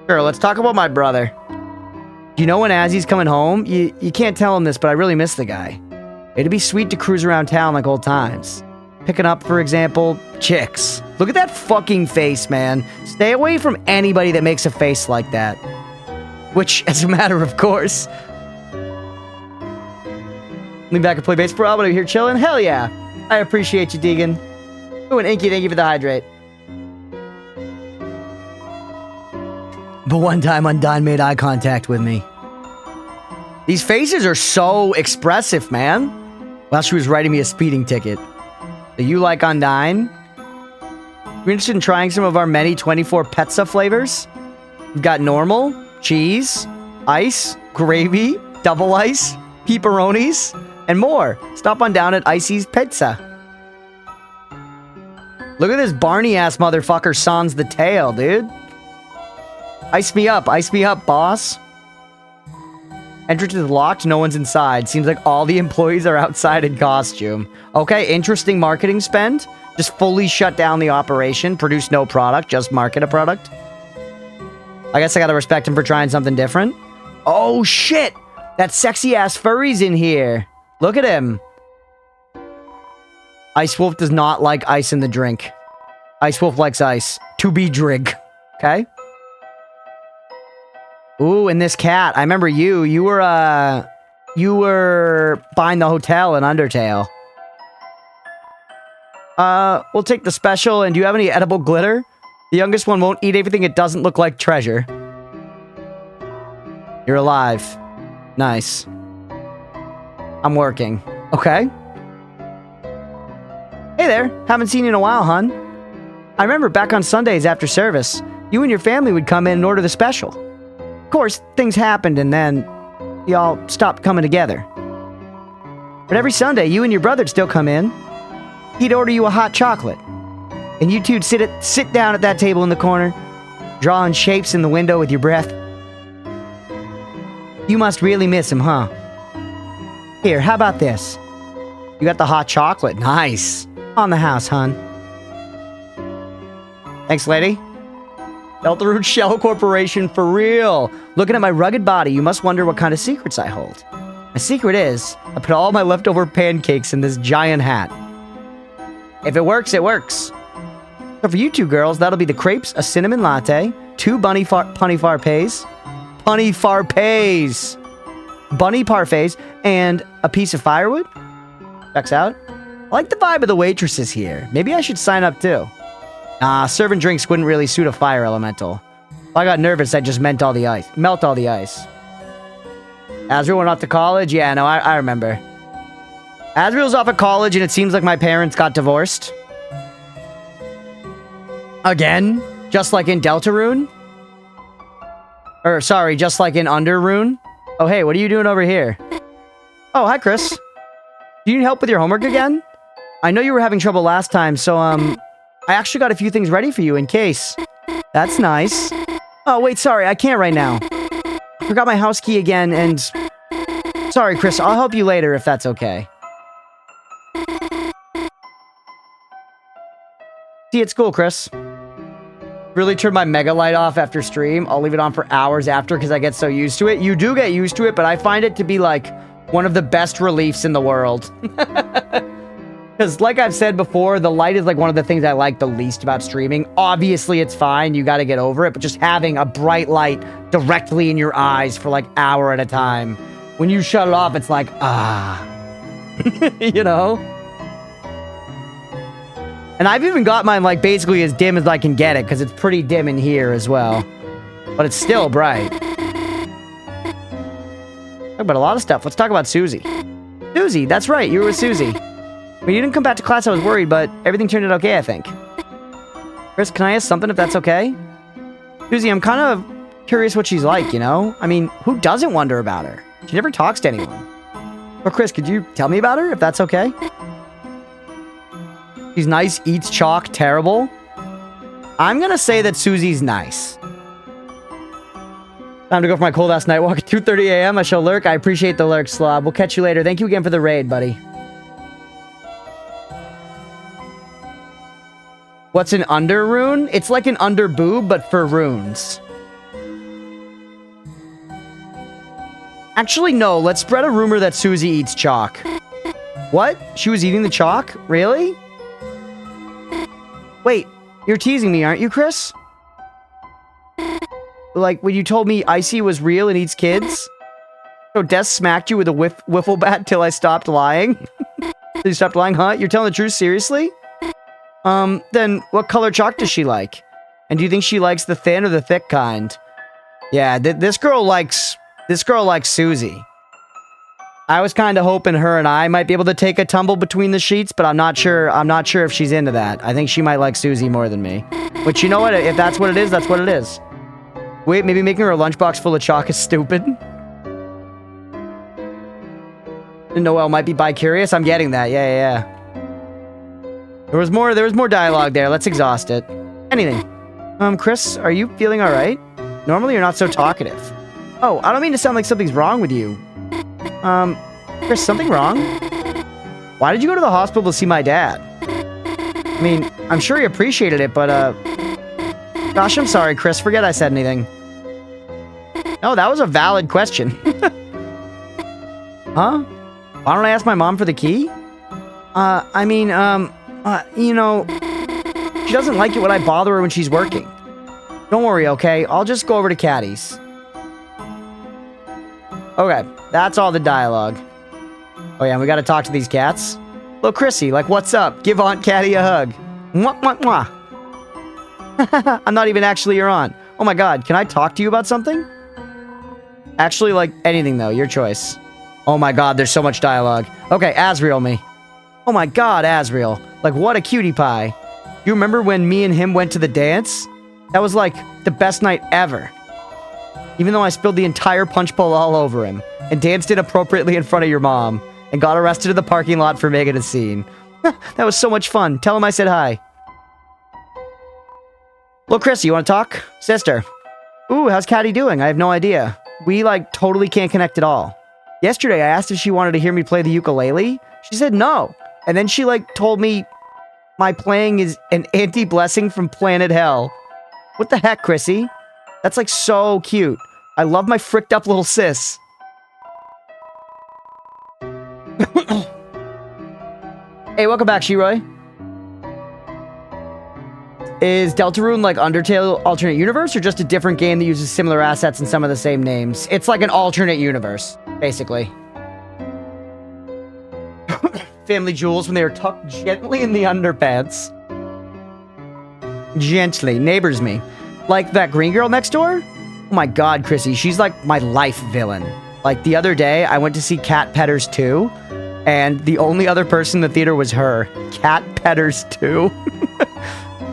Sure, let's talk about my brother. Do you know when Azzy's coming home? You can't tell him this, but I really miss the guy. It'd be sweet to cruise around town like old times. Picking up, for example, chicks. Look at that fucking face, man. Stay away from anybody that makes a face like that. Which, as a matter of course. Lean back and play bass, bro. But I'm here chilling. Hell yeah. I appreciate you, Deegan. Ooh, and Inky, thank you for the hydrate. But one time Undyne made eye contact with me. These faces are so expressive, man. While she was writing me a speeding ticket. Do you like Undyne? You're interested in trying some of our many 24 pizza flavors? We've got normal, cheese, ice, gravy, double ice, pepperonis, and more. Stop on down at Icy's Pizza. Look at this Barney-ass motherfucker sans the tail, dude. Ice me up, boss. Entrance is locked, no one's inside. Seems like all the employees are outside in costume. Okay, interesting marketing spend. Just fully shut down the operation, produce no product, just market a product. I guess I gotta respect him for trying something different. Oh shit! That sexy-ass furry's in here. Look at him. Ice Wolf does not like ice in the drink. Ice Wolf likes ice. To be drig. Okay? Ooh, and this cat. I remember you. You were buying the hotel in Undertale. We'll take the special, and do you have any edible glitter? The youngest one won't eat everything it doesn't look like treasure. You're alive. Nice. I'm working. Okay. Hey there. Haven't seen you in a while, hun. I remember back on Sundays after service, you and your family would come in and order the special. Of course, things happened and then y'all stopped coming together. But every Sunday, you and your brother'd still come in. He'd order you a hot chocolate. And you two'd sit down at that table in the corner, drawing shapes in the window with your breath. You must really miss him, huh? Here, how about this? You got the hot chocolate. Nice. On the house, hun. Thanks, lady. Deltarune Shell Corporation, for real. Looking at my rugged body, you must wonder what kind of secrets I hold. My secret is, I put all my leftover pancakes in this giant hat. If it works, it works. So for you two girls, that'll be the crepes, a cinnamon latte, 2 bunny parfaits, bunny parfaits, and a piece of firewood. Checks out. I like the vibe of the waitresses here. Maybe I should sign up too. Serving drinks wouldn't really suit a fire elemental. If I got nervous, I'd just melt all the ice. Azriel went off to college? Yeah, no, I remember. Azriel's off at college, and it seems like my parents got divorced. Again? Just like in Deltarune? Or, sorry, just like in Underrune? Oh, hey, what are you doing over here? Oh, hi, Chris. Do you need help with your homework again? I know you were having trouble last time, so, I actually got a few things ready for you in case. That's nice. Oh, wait, sorry, I can't right now. I forgot my house key again, and... Sorry, Chris, I'll help you later if that's okay. See you at school, Chris. Really turned my mega light off after stream. I'll leave it on for hours after because I get so used to it. You do get used to it, but I find it to be like one of the best reliefs in the world. Because like I've said before, the light is like one of the things I like the least about streaming. Obviously, it's fine. You got to get over it. But just having a bright light directly in your eyes for like hour at a time. When you shut it off, it's like, you know? And I've even got mine like basically as dim as I can get it because it's pretty dim in here as well. But it's still bright. Talk about a lot of stuff. Let's talk about Susie. Susie, that's right. You were with Susie. When you didn't come back to class, I was worried, but everything turned out okay, I think. Chris, can I ask something if that's okay? Susie, I'm kind of curious what she's like, you know? I mean, who doesn't wonder about her? She never talks to anyone. But Chris, could you tell me about her if that's okay? She's nice, eats chalk, terrible. I'm gonna say that Susie's nice. Time to go for my cold-ass night walk at 2:30 a.m. I shall lurk. I appreciate the lurk, Slob. We'll catch you later. Thank you again for the raid, buddy. What's an Underrune? It's like an Underboob, but for runes. Actually, no. Let's spread a rumor that Susie eats chalk. What? She was eating the chalk? Really? Wait, you're teasing me, aren't you, Chris? Like, when you told me Icy was real and eats kids? So Des smacked you with a wiffle bat till I stopped lying? Till you stopped lying, huh? You're telling the truth, seriously? Then what color chalk does she like? And do you think she likes the thin or the thick kind? Yeah, this girl likes Susie. I was kind of hoping her and I might be able to take a tumble between the sheets, but I'm not sure if she's into that. I think she might like Susie more than me. But you know what? If that's what it is, that's what it is. Wait, maybe making her a lunchbox full of chalk is stupid? Noelle might be bi-curious. I'm getting that. Yeah. There was more dialogue there. Let's exhaust it. Anything. Chris, are you feeling all right? Normally you're not so talkative. Oh, I don't mean to sound like something's wrong with you. Chris, something wrong? Why did you go to the hospital to see my dad? I mean, I'm sure he appreciated it, but, gosh, I'm sorry, Chris. Forget I said anything. No, that was a valid question. Huh? Why don't I ask my mom for the key? You know... She doesn't like it when I bother her when she's working. Don't worry, okay? I'll just go over to Caddy's. Okay, that's all the dialogue. Oh yeah, and we gotta talk to these cats. Little Chrissy, like, what's up? Give Aunt Caddy a hug. Mwah, mwah, mwah. I'm not even actually your aunt. Oh my god, can I talk to you about something? Actually, like, anything though, your choice. Oh my god, there's so much dialogue. Okay, Asriel me. Oh my god, Asriel. Like, what a cutie pie. You remember when me and him went to the dance? That was like the best night ever. Even though I spilled the entire punch bowl all over him, and danced inappropriately in front of your mom, and got arrested in the parking lot for making a scene. That was so much fun. Tell him I said hi. Well, Chris, you want to talk? Sister. Ooh, how's Caddy doing? I have no idea. We, like, totally can't connect at all. Yesterday, I asked if she wanted to hear me play the ukulele. She said no. And then she, like, told me my playing is an anti-blessing from planet hell. What the heck, Chrissy? That's, like, so cute. I love my fricked up little sis. Hey, welcome back, Shiroy. Is Deltarune like Undertale alternate universe, or just a different game that uses similar assets and some of the same names? It's like an alternate universe, basically. Family jewels when they were tucked gently in the underpants. Gently. Neighbors me. Like that green girl next door? Oh my god, Chrissy, she's like my life villain. Like the other day, I went to see Cat Petters 2, and the only other person in the theater was her. Cat Petters 2.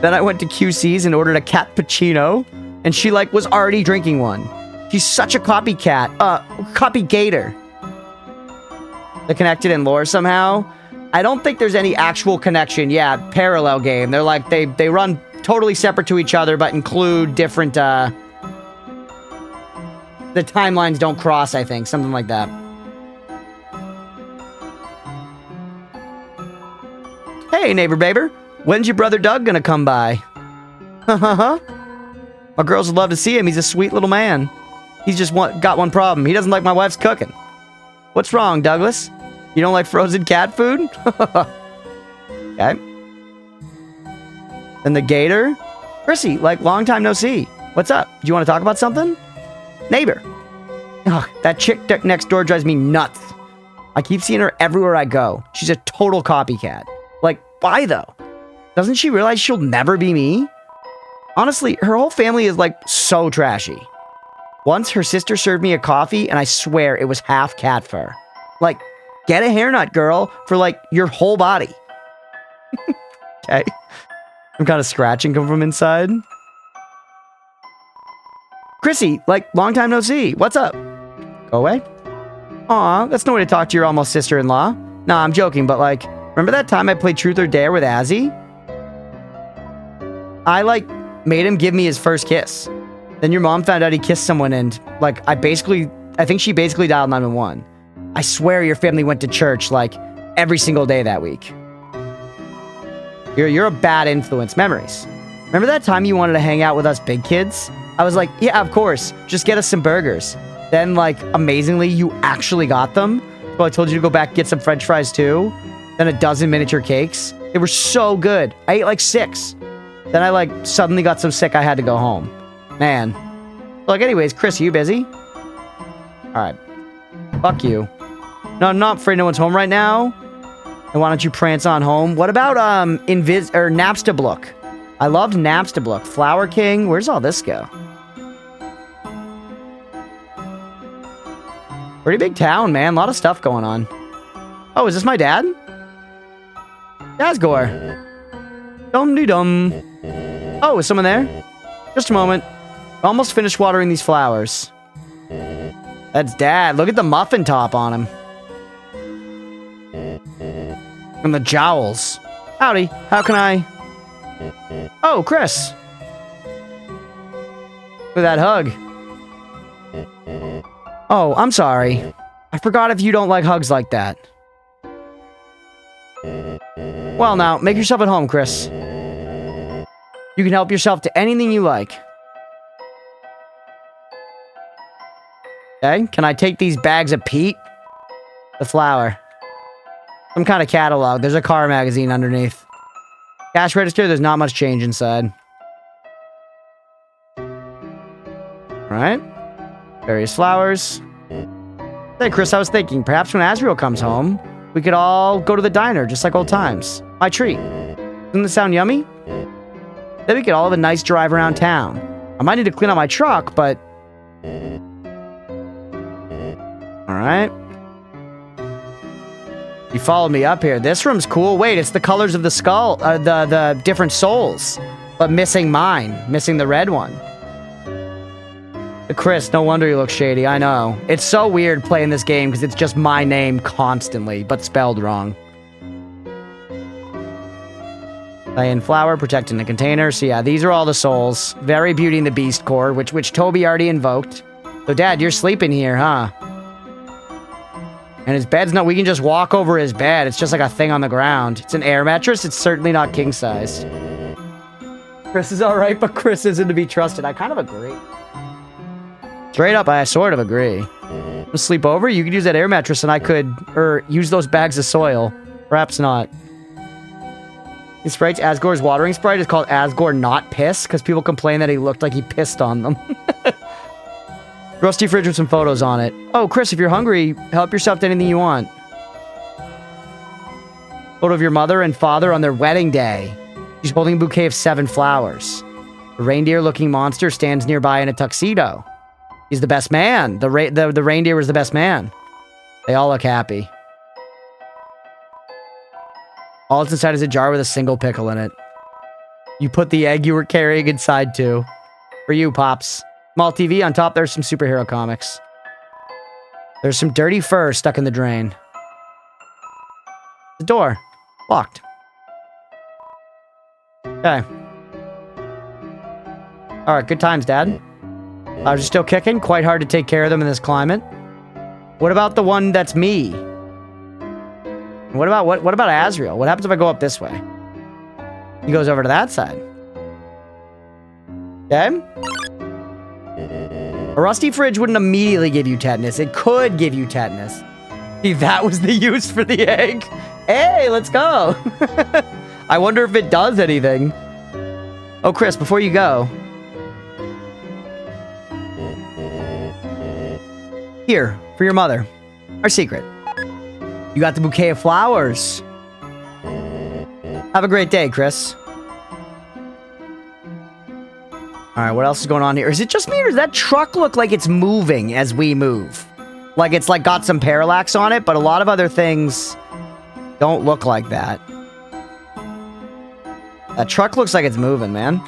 Then I went to QC's and ordered a cat puccino, and she, like, was already drinking one. She's such a copycat. Copy gator. They're connected in lore somehow. I don't think there's any actual connection. Yeah, parallel game. They're like, they run totally separate to each other, but include different, the timelines don't cross, I think. Something like that. Hey, neighbor baber. When's your brother Doug gonna come by? My girls would love to see him. He's a sweet little man. He's just got one problem. He doesn't like my wife's cooking. What's wrong, Douglas? You don't like frozen cat food? Okay. And the gator? Chrissy, like, long time no see. What's up? Do you want to talk about something? Neighbor. Ugh, that chick next door drives me nuts. I keep seeing her everywhere I go. She's a total copycat. Like, why though? Doesn't she realize she'll never be me? Honestly, her whole family is, like, so trashy. Once, her sister served me a coffee, and I swear it was half cat fur. Like, get a hairnut, girl, for, like, your whole body. Okay. Some kind of scratching come from inside. Chrissy, like, long time no see. What's up? Go away. Aw, that's no way to talk to your almost sister-in-law. Nah, I'm joking, but, like, remember that time I played Truth or Dare with Azzy? I, like, made him give me his first kiss. Then your mom found out he kissed someone and, like, I think she basically dialed 911. I swear your family went to church, like, every single day that week. You're a bad influence. Memories. Remember that time you wanted to hang out with us big kids? I was like, yeah, of course. Just get us some burgers. Then, like, amazingly, you actually got them. So I told you to go back and get some french fries, too. Then a dozen miniature cakes. They were so good. I ate, like, 6. Then I, like, suddenly got so sick I had to go home. Man. Like, anyways, Chris, are you busy? Alright. Fuck you. No, I'm not afraid no one's home right now. And why don't you prance on home? What about, Napstablook? I loved Napstablook. Flower King. Where's all this go? Pretty big town, man. A lot of stuff going on. Oh, is this my dad? Dazgor. Dum-de-dum. Oh, is someone there? Just a moment. Almost finished watering these flowers. That's Dad. Look at the muffin top on him. And the jowls. Howdy. How can I... Oh, Chris. For that hug. Oh, I'm sorry. I forgot if you don't like hugs like that. Well, now, make yourself at home, Chris. You can help yourself to anything you like. Okay, can I take these bags of peat? The flour. Some kind of catalog. There's a car magazine underneath. Cash register, there's not much change inside. Alright. Various flowers. Hey, Chris, I was thinking, perhaps when Asriel comes home, we could all go to the diner, just like old times. My treat. Doesn't this sound yummy? Then we could all have a nice drive around town. I might need to clean out my truck, but... Alright. You followed me up here. This room's cool. Wait, it's the colors of the skull, the different souls. But missing mine. Missing the red one. Chris, no wonder you look shady. I know. It's so weird playing this game because it's just my name constantly, but spelled wrong. Playing flower, protecting the container. So yeah, these are all the souls. Very Beauty and the Beast core, which Toby already invoked. So Dad, you're sleeping here, huh? And his bed's not, we can just walk over his bed. It's just like a thing on the ground. It's an air mattress. It's certainly not king sized. Chris is alright, but Chris isn't to be trusted. I kind of agree. Straight up, I sort of agree. Sleep over? You could use that air mattress and I could, use those bags of soil. Perhaps not. His sprite's Asgore's watering sprite is called Asgore Not Piss, because people complain that he looked like he pissed on them. Rusty fridge with some photos on it. Oh, Chris, if you're hungry, help yourself to anything you want. Photo of your mother and father on their wedding day. She's holding a bouquet of 7 flowers. A reindeer-looking monster stands nearby in a tuxedo. He's the best man. The reindeer was the best man. They all look happy. All that's inside is a jar with a single pickle in it. You put the egg you were carrying inside too. For you, Pops. Small TV, on top there's some superhero comics. There's some dirty fur stuck in the drain. The door. Locked. Okay. Alright, good times, Dad. Flowers are still kicking. Quite hard to take care of them in this climate. What about the one that's me? What about Asriel? What happens if I go up this way? He goes over to that side. Okay. A rusty fridge wouldn't immediately give you tetanus. It could give you tetanus. See, that was the use for the egg. Hey, let's go. I wonder if it does anything. Oh, Chris, before you go. Here, for your mother. Our secret. You got the bouquet of flowers. Have a great day, Chris. Alright, what else is going on here? Is it just me, or does that truck look like it's moving as we move? Like it's like got some parallax on it, but a lot of other things don't look like that. That truck looks like it's moving, man.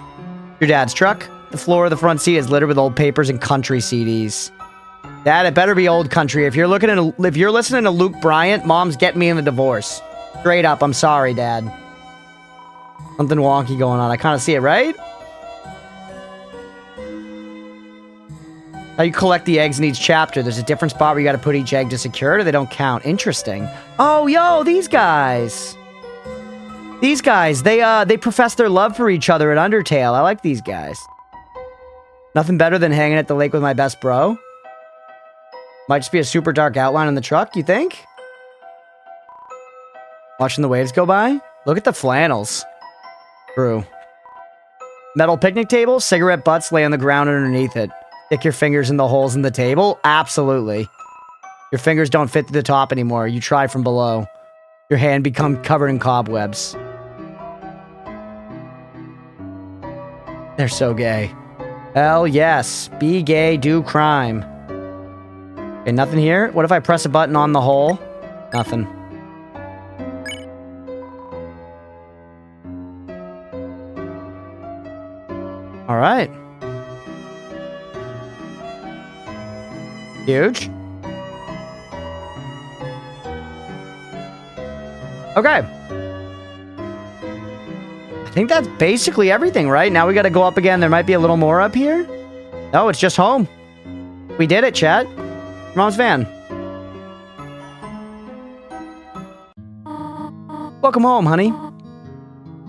Your dad's truck? The floor of the front seat is littered with old papers and country CDs. Dad, it better be old country. If you're listening to Luke Bryant, Mom's getting me in the divorce. Straight up, I'm sorry, Dad. Something wonky going on. I kind of see it, right? How you collect the eggs in each chapter. There's a different spot where you got to put each egg to secure it, or they don't count. Interesting. Oh, yo, these guys. These guys, they profess their love for each other at Undertale. I like these guys. Nothing better than hanging at the lake with my best bro. Might just be a super dark outline on the truck, you think? Watching the waves go by? Look at the flannels. True. Metal picnic table, cigarette butts lay on the ground underneath it. Stick your fingers in the holes in the table? Absolutely. Your fingers don't fit to the top anymore. You try from below. Your hand become covered in cobwebs. They're so gay. Hell yes. Be gay, do crime. Okay, nothing here. What if I press a button on the hole? Nothing. Alright. Huge. Okay. I think that's basically everything, right? Now we gotta go up again. There might be a little more up here. No, it's just home. We did it, chat. Mom's van. Welcome home, honey.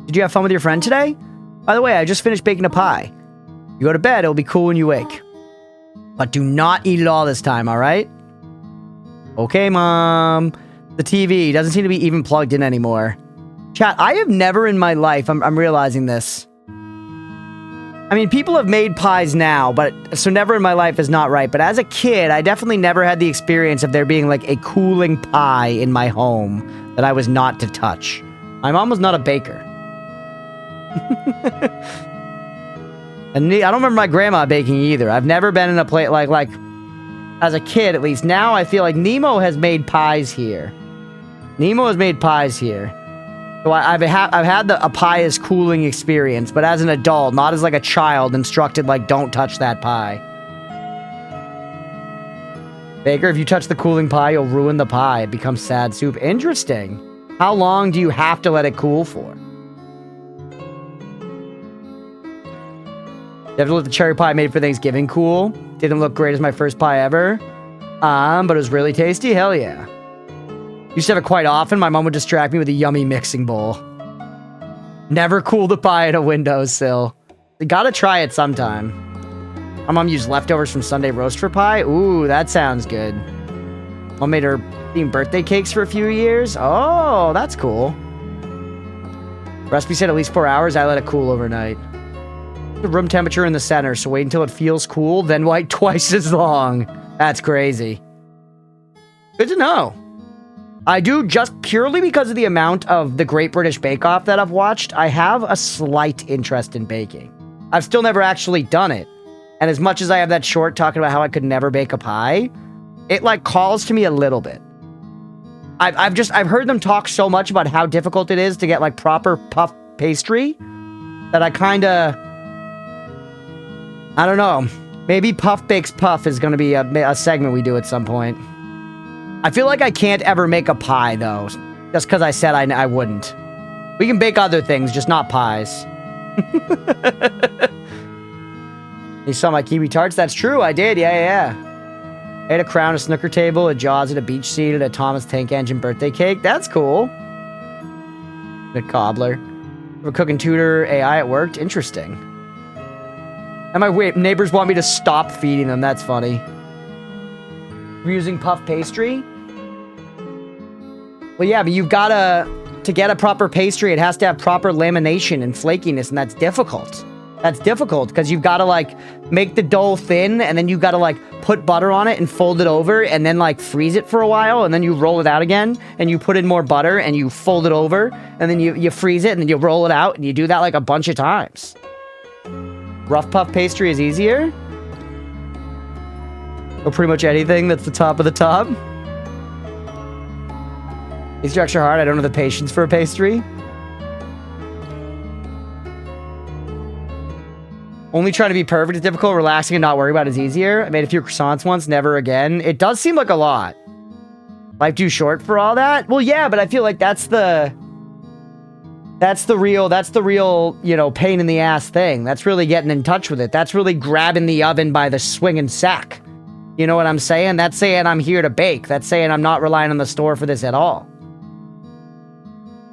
Did you have fun with your friend today? By the way, I just finished baking a pie. You go to bed, it'll be cool when you wake. But do not eat it all this time, alright? Okay, Mom. The TV doesn't seem to be even plugged in anymore. Chat, I have never in my life, I'm realizing this. I mean, people have made pies now, but so never in my life is not right. But as a kid, I definitely never had the experience of there being like a cooling pie in my home that I was not to touch. My mom was not a baker. And I don't remember my grandma baking either. I've never been in a place like as a kid, at least. Now I feel like Nemo has made pies here. Nemo has made pies here. So I've had a pie as cooling experience, but as an adult, not as like a child instructed like, don't touch that pie. Baker, if you touch the cooling pie, you'll ruin the pie. It becomes sad soup. Interesting. How long do you have to let it cool for? You have to let the cherry pie made for Thanksgiving cool. Didn't look great as my first pie ever. But it was really tasty. Hell yeah. Used to have it quite often. My mom would distract me with a yummy mixing bowl. Never cooled a pie at a windowsill. You gotta try it sometime. My mom used leftovers from Sunday roast for pie. Ooh, that sounds good. Mom made her themed birthday cakes for a few years. Oh, that's cool. Recipe said at least 4 hours. I let it cool overnight. The room temperature in the center, so wait until it feels cool, then wait twice as long. That's crazy. Good to know. I do, just purely because of the amount of the Great British Bake Off that I've watched, I have a slight interest in baking. I've still never actually done it. And as much as I have that short talking about how I could never bake a pie, it like calls to me a little bit. I've heard them talk so much about how difficult it is to get like proper puff pastry that I don't know. Maybe Puff Bakes Puff is going to be a segment we do at some point. I feel like I can't ever make a pie, though. Just because I said I wouldn't. We can bake other things, just not pies. You saw my kiwi tarts? That's true, I did. Yeah. I ate a crown, a snooker table, a Jaws, and a beach seat, and a Thomas Tank Engine birthday cake. That's cool. The cobbler. We're cooking tutor AI at work. Interesting. And my neighbors want me to stop feeding them. That's funny. We're using puff pastry. Well, yeah, but you've gotta, to get a proper pastry, it has to have proper lamination and flakiness, and that's difficult. That's difficult, because you've gotta, like, make the dough thin, and then you've gotta, like, put butter on it and fold it over, and then, like, freeze it for a while, and then you roll it out again, and you put in more butter, and you fold it over, and then you freeze it, and then you roll it out, and you do that, like, a bunch of times. Rough puff pastry is easier? Or pretty much anything that's the top of the top? These are extra hard. I don't have the patience for a pastry. Only trying to be perfect is difficult. Relaxing and not worry about it is easier. I made a few croissants once. Never again. It does seem like a lot. Life too short for all that? Well, yeah, but I feel like that's the real, you know, pain in the ass thing. That's really getting in touch with it. That's really grabbing the oven by the swinging sack. You know what I'm saying? That's saying I'm here to bake. That's saying I'm not relying on the store for this at all.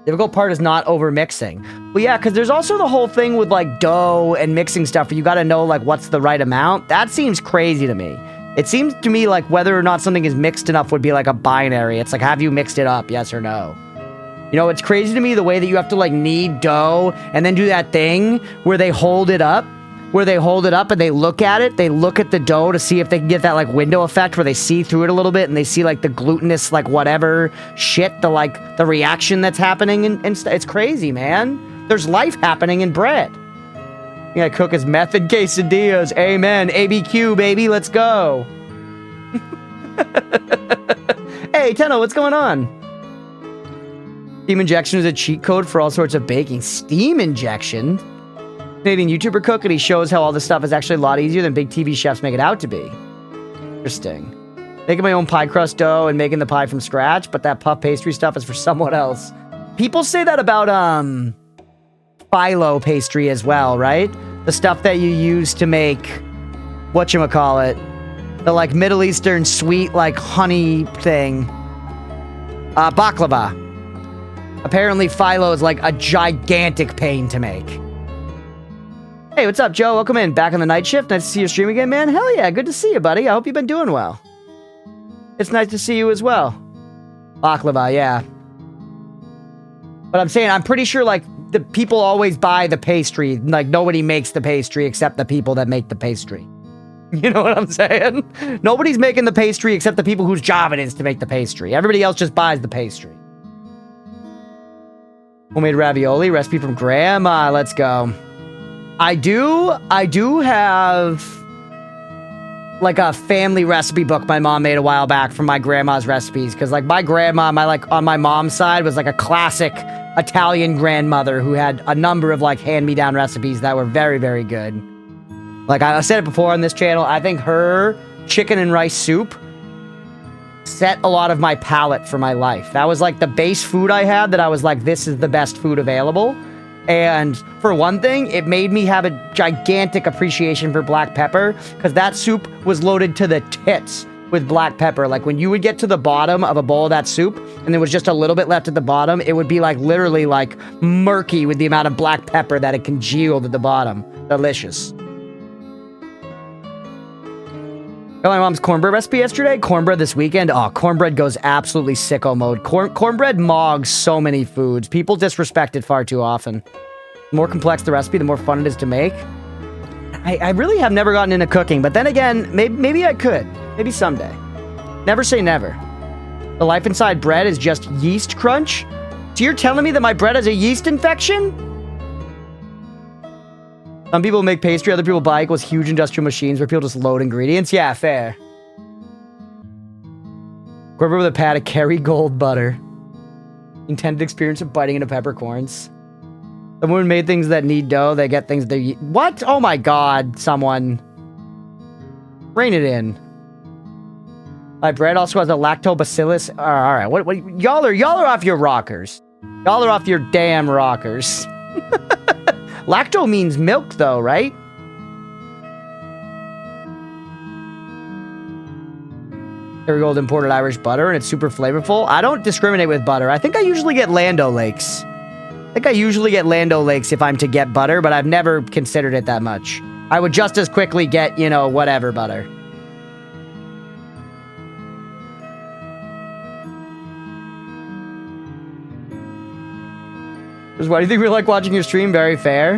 Difficult part is not over mixing. Well, yeah, because there's also the whole thing with like dough and mixing stuff where you got to know like what's the right amount. That seems crazy to me. It seems to me like whether or not something is mixed enough would be like a binary. It's like, have you mixed it up? Yes or no? You know, it's crazy to me the way that you have to like knead dough and then do that thing where they hold it up and they look at it. They look at the dough to see if they can get that like window effect where they see through it a little bit and they see like the glutinous, like whatever shit, the reaction that's happening and it's crazy, man. There's life happening in bread. You gotta cook his method quesadillas. Amen. ABQ, baby. Let's go. Hey, Tenno, what's going on? Steam injection is a cheat code for all sorts of baking. Steam injection? Canadian YouTuber cook, and he shows how all this stuff is actually a lot easier than big TV chefs make it out to be. Interesting. Making my own pie crust dough and making the pie from scratch, but that puff pastry stuff is for someone else. People say that about, phyllo pastry as well, right? The stuff that you use to make, whatchamacallit, the, like, Middle Eastern sweet, like, honey thing. Baklava. Apparently, phyllo is, like, a gigantic pain to make. Hey, what's up, Joe? Welcome in. Back on the night shift. Nice to see you stream again, man. Hell yeah, good to see you, buddy. I hope you've been doing well. It's nice to see you as well. Baklava, yeah. But I'm saying, I'm pretty sure, like, the people always buy the pastry. Like, nobody makes the pastry except the people that make the pastry. You know what I'm saying? Nobody's making the pastry except the people whose job it is to make the pastry. Everybody else just buys the pastry. Homemade ravioli, recipe from Grandma. Let's go. I do have like a family recipe book my mom made a while back from my grandma's recipes. Because like my grandma, on my mom's side was like a classic Italian grandmother who had a number of like hand-me-down recipes that were very, very good. Like I said it before on this channel, I think her chicken and rice soup set a lot of my palate for my life. That was like the base food I had that I was like, this is the best food available. And for one thing, it made me have a gigantic appreciation for black pepper because that soup was loaded to the tits with black pepper. Like when you would get to the bottom of a bowl of that soup and there was just a little bit left at the bottom, it would be like literally like murky with the amount of black pepper that it congealed at the bottom. Delicious. Got my mom's cornbread recipe yesterday. Cornbread this weekend. Oh, cornbread goes absolutely sicko mode. Cornbread mogs so many foods. People disrespect it far too often. The more complex the recipe, the more fun it is to make. I really have never gotten into cooking, but then again, maybe I could. Maybe someday. Never say never. The life inside bread is just yeast crunch? So you're telling me that my bread has a yeast infection? Some people make pastry, other people buy equals huge industrial machines where people just load ingredients. Yeah, fair. Cornbread with a pat of Kerrygold butter. Intended experience of biting into peppercorns. Someone made things that need dough, they get things they... What? Oh my god, someone. Rein it in. My bread also has a lactobacillus... Alright, what y'all are off your rockers. Y'all are off your damn rockers. Lacto means milk, though, right? Kerrygold imported Irish butter, and it's super flavorful. I don't discriminate with butter. I think I usually get Land O'Lakes. If I'm to get butter, but I've never considered it that much. I would just as quickly get, you know, whatever butter. Why do you think we like watching your stream? Very fair.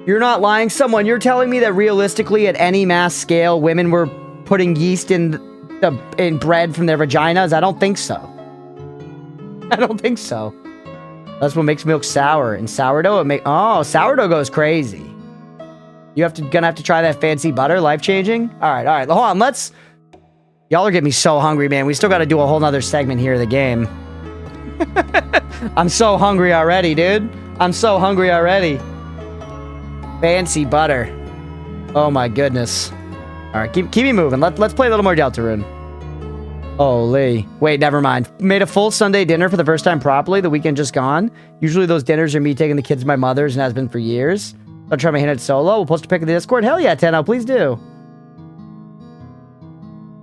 You're not lying. Someone, you're telling me that realistically at any mass scale, women were putting yeast in bread from their vaginas? I don't think so. That's what makes milk sour. And sourdough, sourdough goes crazy. Gonna have to try that fancy butter, life-changing? All right. Hold on, y'all are getting me so hungry, man. We still got to do a whole nother segment here of the game. I'm so hungry already, dude. Fancy butter. Oh my goodness. All right, keep me moving. Let's play a little more Deltarune. Holy. Wait, never mind. Made a full Sunday dinner for the first time properly. The weekend just gone. Usually those dinners are me taking the kids to my mother's and has been for years. I'll try my hand at solo. We'll post a pic in the Discord. Hell yeah, Tenno, please do.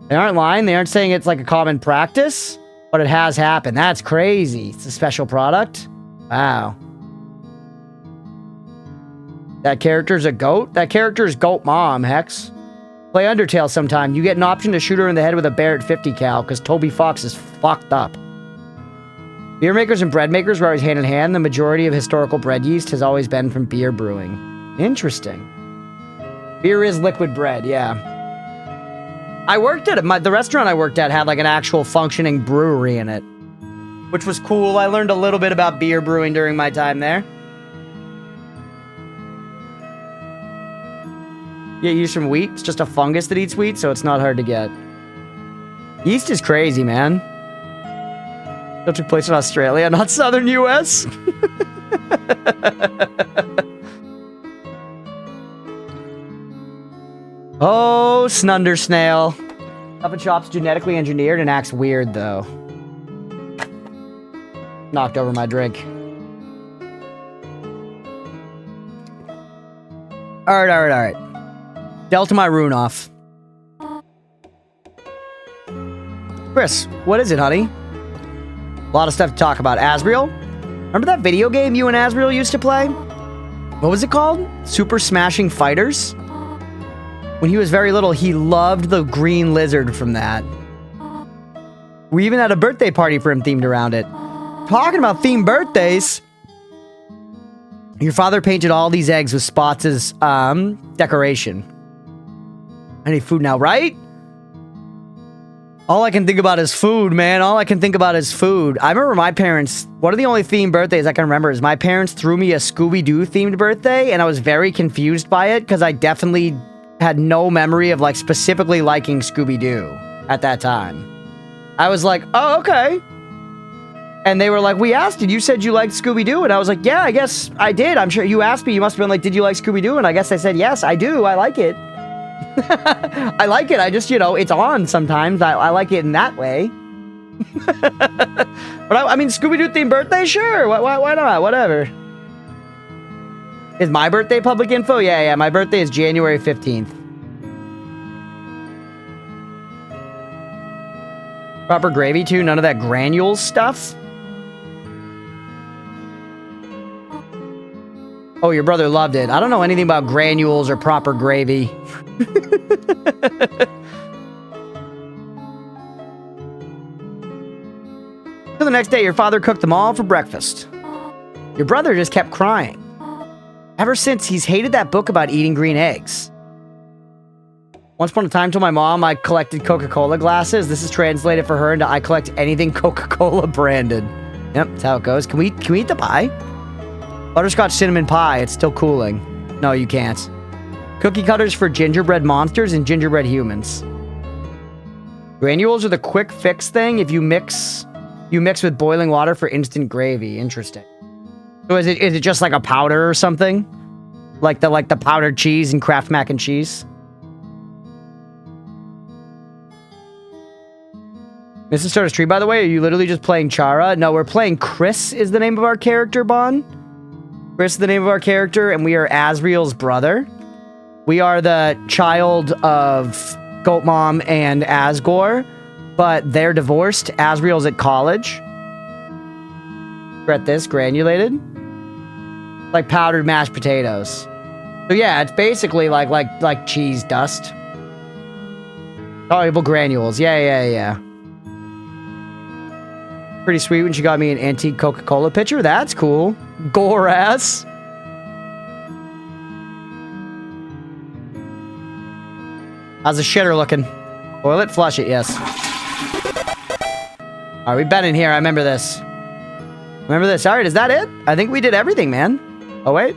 They aren't lying. They aren't saying it's like a common practice, but it has happened. That's crazy. It's a special product. Wow. That character's a goat? That character is Goat Mom, Hex. Play Undertale sometime. You get an option to shoot her in the head with a Barrett 50 cal, because Toby Fox is fucked up. Beer makers and bread makers were always hand in hand. The majority of historical bread yeast has always been from beer brewing. Interesting. Beer is liquid bread, yeah. I worked at the restaurant I worked at had like an actual functioning brewery in it, which was cool. I learned a little bit about beer brewing during my time there. Get yeast from wheat. It's just a fungus that eats wheat, so it's not hard to get. Yeast is crazy, man. That took place in Australia, not southern US. Oh, Snunder Snail. Up and Chop's genetically engineered and acts weird, though. Knocked over my drink. Alright. Delta my rune off. Chris, what is it, honey? A lot of stuff to talk about. Asriel? Remember that video game you and Asriel used to play? What was it called? Super Smashing Fighters? When he was very little, he loved the green lizard from that. We even had a birthday party for him themed around it. Talking about themed birthdays. Your father painted all these eggs with spots as decoration. I need food now, right? All I can think about is food, man. All I can think about is food. I remember my parents, one of the only themed birthdays I can remember is my parents threw me a Scooby-Doo themed birthday, and I was very confused by it because I definitely had no memory of like specifically liking Scooby-Doo at that time. I was like, oh, okay. And they were like, we asked you, you said you liked Scooby-Doo. And I was like, yeah, I guess I did. I'm sure you asked me, you must have been like, did you like Scooby-Doo? And I guess I said, yes, I do. I like it. I like it. I just, you know, it's on sometimes. I like it in that way. But I mean, Scooby-Doo themed birthday? Sure. Why not? Whatever. Is my birthday public info? Yeah. My birthday is January 15th. Proper gravy too? None of that granules stuff? Oh, your brother loved it. I don't know anything about granules or proper gravy. So the next day, your father cooked them all for breakfast. Your brother just kept crying. Ever since, he's hated that book about eating green eggs. Once upon a time, told my mom I collected Coca-Cola glasses. This is translated for her into I collect anything Coca-Cola branded. Yep, that's how it goes. Can we eat the pie? Butterscotch cinnamon pie. It's still cooling. No, you can't. Cookie cutters for gingerbread monsters and gingerbread humans. Granules are the quick fix thing if you mix with boiling water for instant gravy. Interesting. So is it just like a powder or something? Like the powdered cheese and Kraft mac and cheese? Mrs. Soda's Tree, by the way, are you literally just playing Chara? No, we're playing Chris is the name of our character, Bon. Chris is the name of our character, and we are Asriel's brother. We are the child of Goat Mom and Asgore, but they're divorced. Asriel's at college. Regret this, granulated. Like powdered mashed potatoes. So yeah, it's basically like cheese dust. Soluble granules. Yeah. Pretty sweet when she got me an antique Coca-Cola pitcher. That's cool. Gore ass. How's the shitter looking? Toilet, flush it, yes. Alright, we've been in here. I remember this. Alright, is that it? I think we did everything, man. Oh, wait.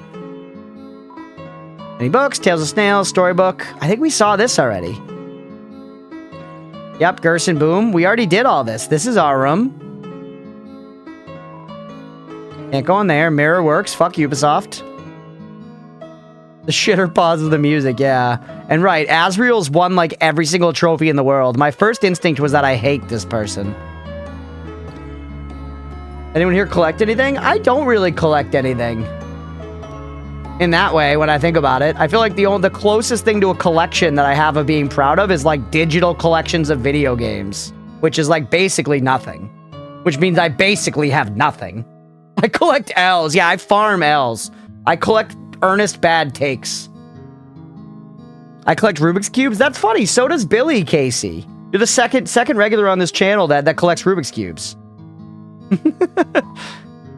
Any books? Tales of Snails, storybook. I think we saw this already. Yep, Gerson Boom. We already did all this. This is our room. Can't go in there. Mirror works. Fuck Ubisoft. The shitter pauses the music, yeah. And right, Asriel's won like every single trophy in the world. My first instinct was that I hate this person. Anyone here collect anything? I don't really collect anything. In that way, when I think about it. I feel like the closest thing to a collection that I have of being proud of is like digital collections of video games. Which is like basically nothing. Which means I basically have nothing. I collect L's. Yeah, I farm L's. I collect earnest bad takes. I collect Rubik's Cubes? That's funny. So does Billy, Casey. You're the second regular on this channel that collects Rubik's Cubes.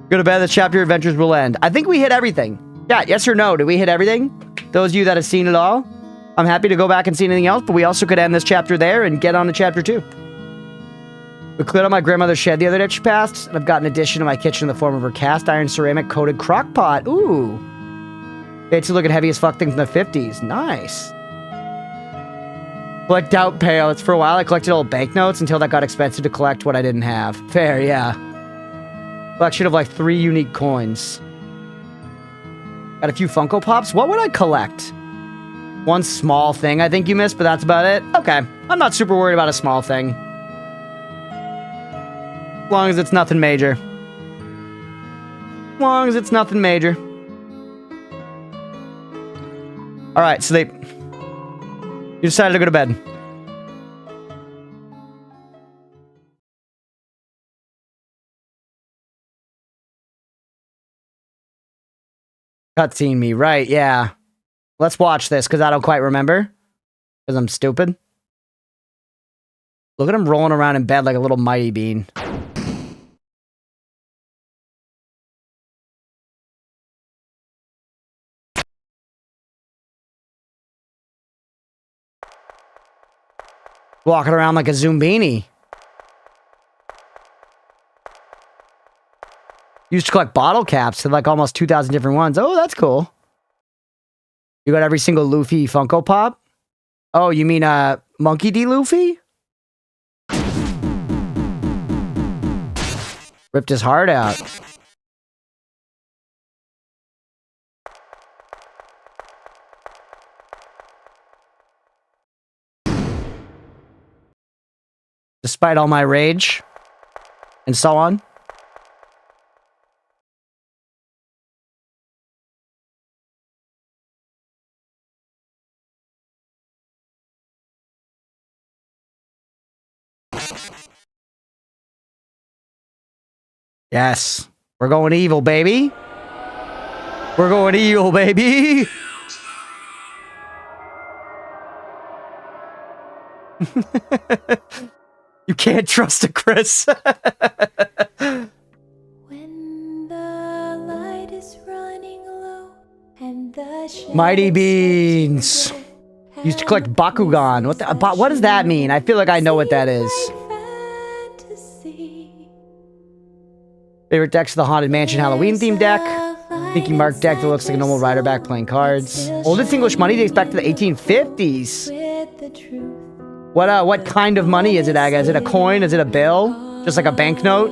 Go to bed, the chapter adventures will end. I think we hit everything. Yeah, yes or no? Did we hit everything? Those of you that have seen it all? I'm happy to go back and see anything else, but we also could end this chapter there and get on to chapter 2. We cleared out my grandmother's shed the other day she passed, and I've got an addition to my kitchen in the form of her cast iron ceramic coated crock pot. Ooh. It's looking heavy as fuck things in the 50s. Nice. Collect Doubt Pail. It's for a while I collected old banknotes until that got expensive to collect what I didn't have. Fair, yeah. Collection of like 3 unique coins. Got a few Funko Pops. What would I collect? One small thing I think you missed, but that's about it. Okay. I'm not super worried about a small thing. As long as it's nothing major. Alright, so you decided to go to bed. Cutscene me, right, yeah. Let's watch this, because I don't quite remember. Because I'm stupid. Look at him rolling around in bed like a little mighty bean. Walking around like a Zumbini. Used to collect bottle caps, like almost 2,000 different ones. Oh, that's cool. You got every single Luffy Funko Pop? Oh, you mean Monkey D. Luffy? Ripped his heart out. Despite all my rage and so on. Yes. We're going evil, baby. We're going evil, baby. You can't trust a Chris. When the light is running low and the Mighty Beans. Used to collect Bakugan. What does that mean? I feel like I know what that is. Favorite deck's the Haunted Mansion Halloween themed deck. Mickey Mark deck that looks like a normal rider back playing cards. Oldest English money dates back to the 1850s. What kind of money is it, Aga? Is it a coin? Is it a bill? Just like a banknote?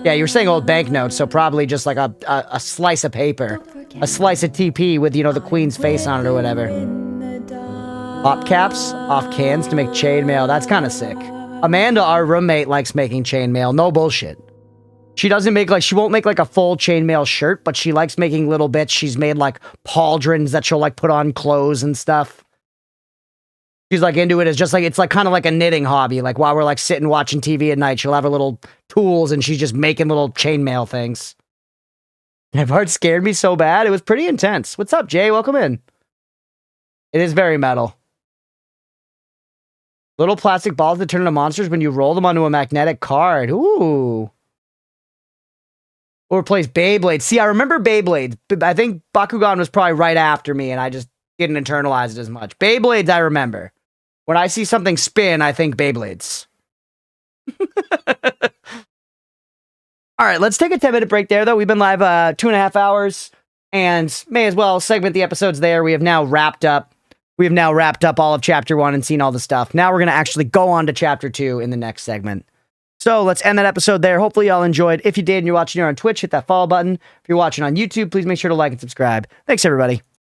Yeah, you were saying old banknotes, so probably just like a slice of paper. A slice of TP with, you know, the Queen's face on it or whatever. Pop caps off cans to make chainmail. That's kind of sick. Amanda, our roommate, likes making chainmail. No bullshit. She doesn't make she won't make like a full chainmail shirt, but she likes making little bits. She's made like pauldrons that she'll like put on clothes and stuff. She's like into it as just like, it's like kind of like a knitting hobby. Like while we're like sitting watching TV at night, she'll have her little tools and she's just making little chainmail things. That part scared me so bad. It was pretty intense. What's up, Jay? Welcome in. It is very metal. Little plastic balls that turn into monsters when you roll them onto a magnetic card. Ooh. Or replace Beyblade. See, I remember Beyblade. I think Bakugan was probably right after me, and I just didn't internalize it as much. Beyblades, I remember. When I see something spin, I think Beyblades. All right, let's take a 10-minute break there, though. We've been live 2.5 hours, and may as well segment the episodes there. We have now wrapped up. All of Chapter 1 and seen all the stuff. Now we're going to actually go on to Chapter 2 in the next segment. So let's end that episode there. Hopefully y'all enjoyed. If you did and you're watching here on Twitch, hit that follow button. If you're watching on YouTube, please make sure to like and subscribe. Thanks, everybody.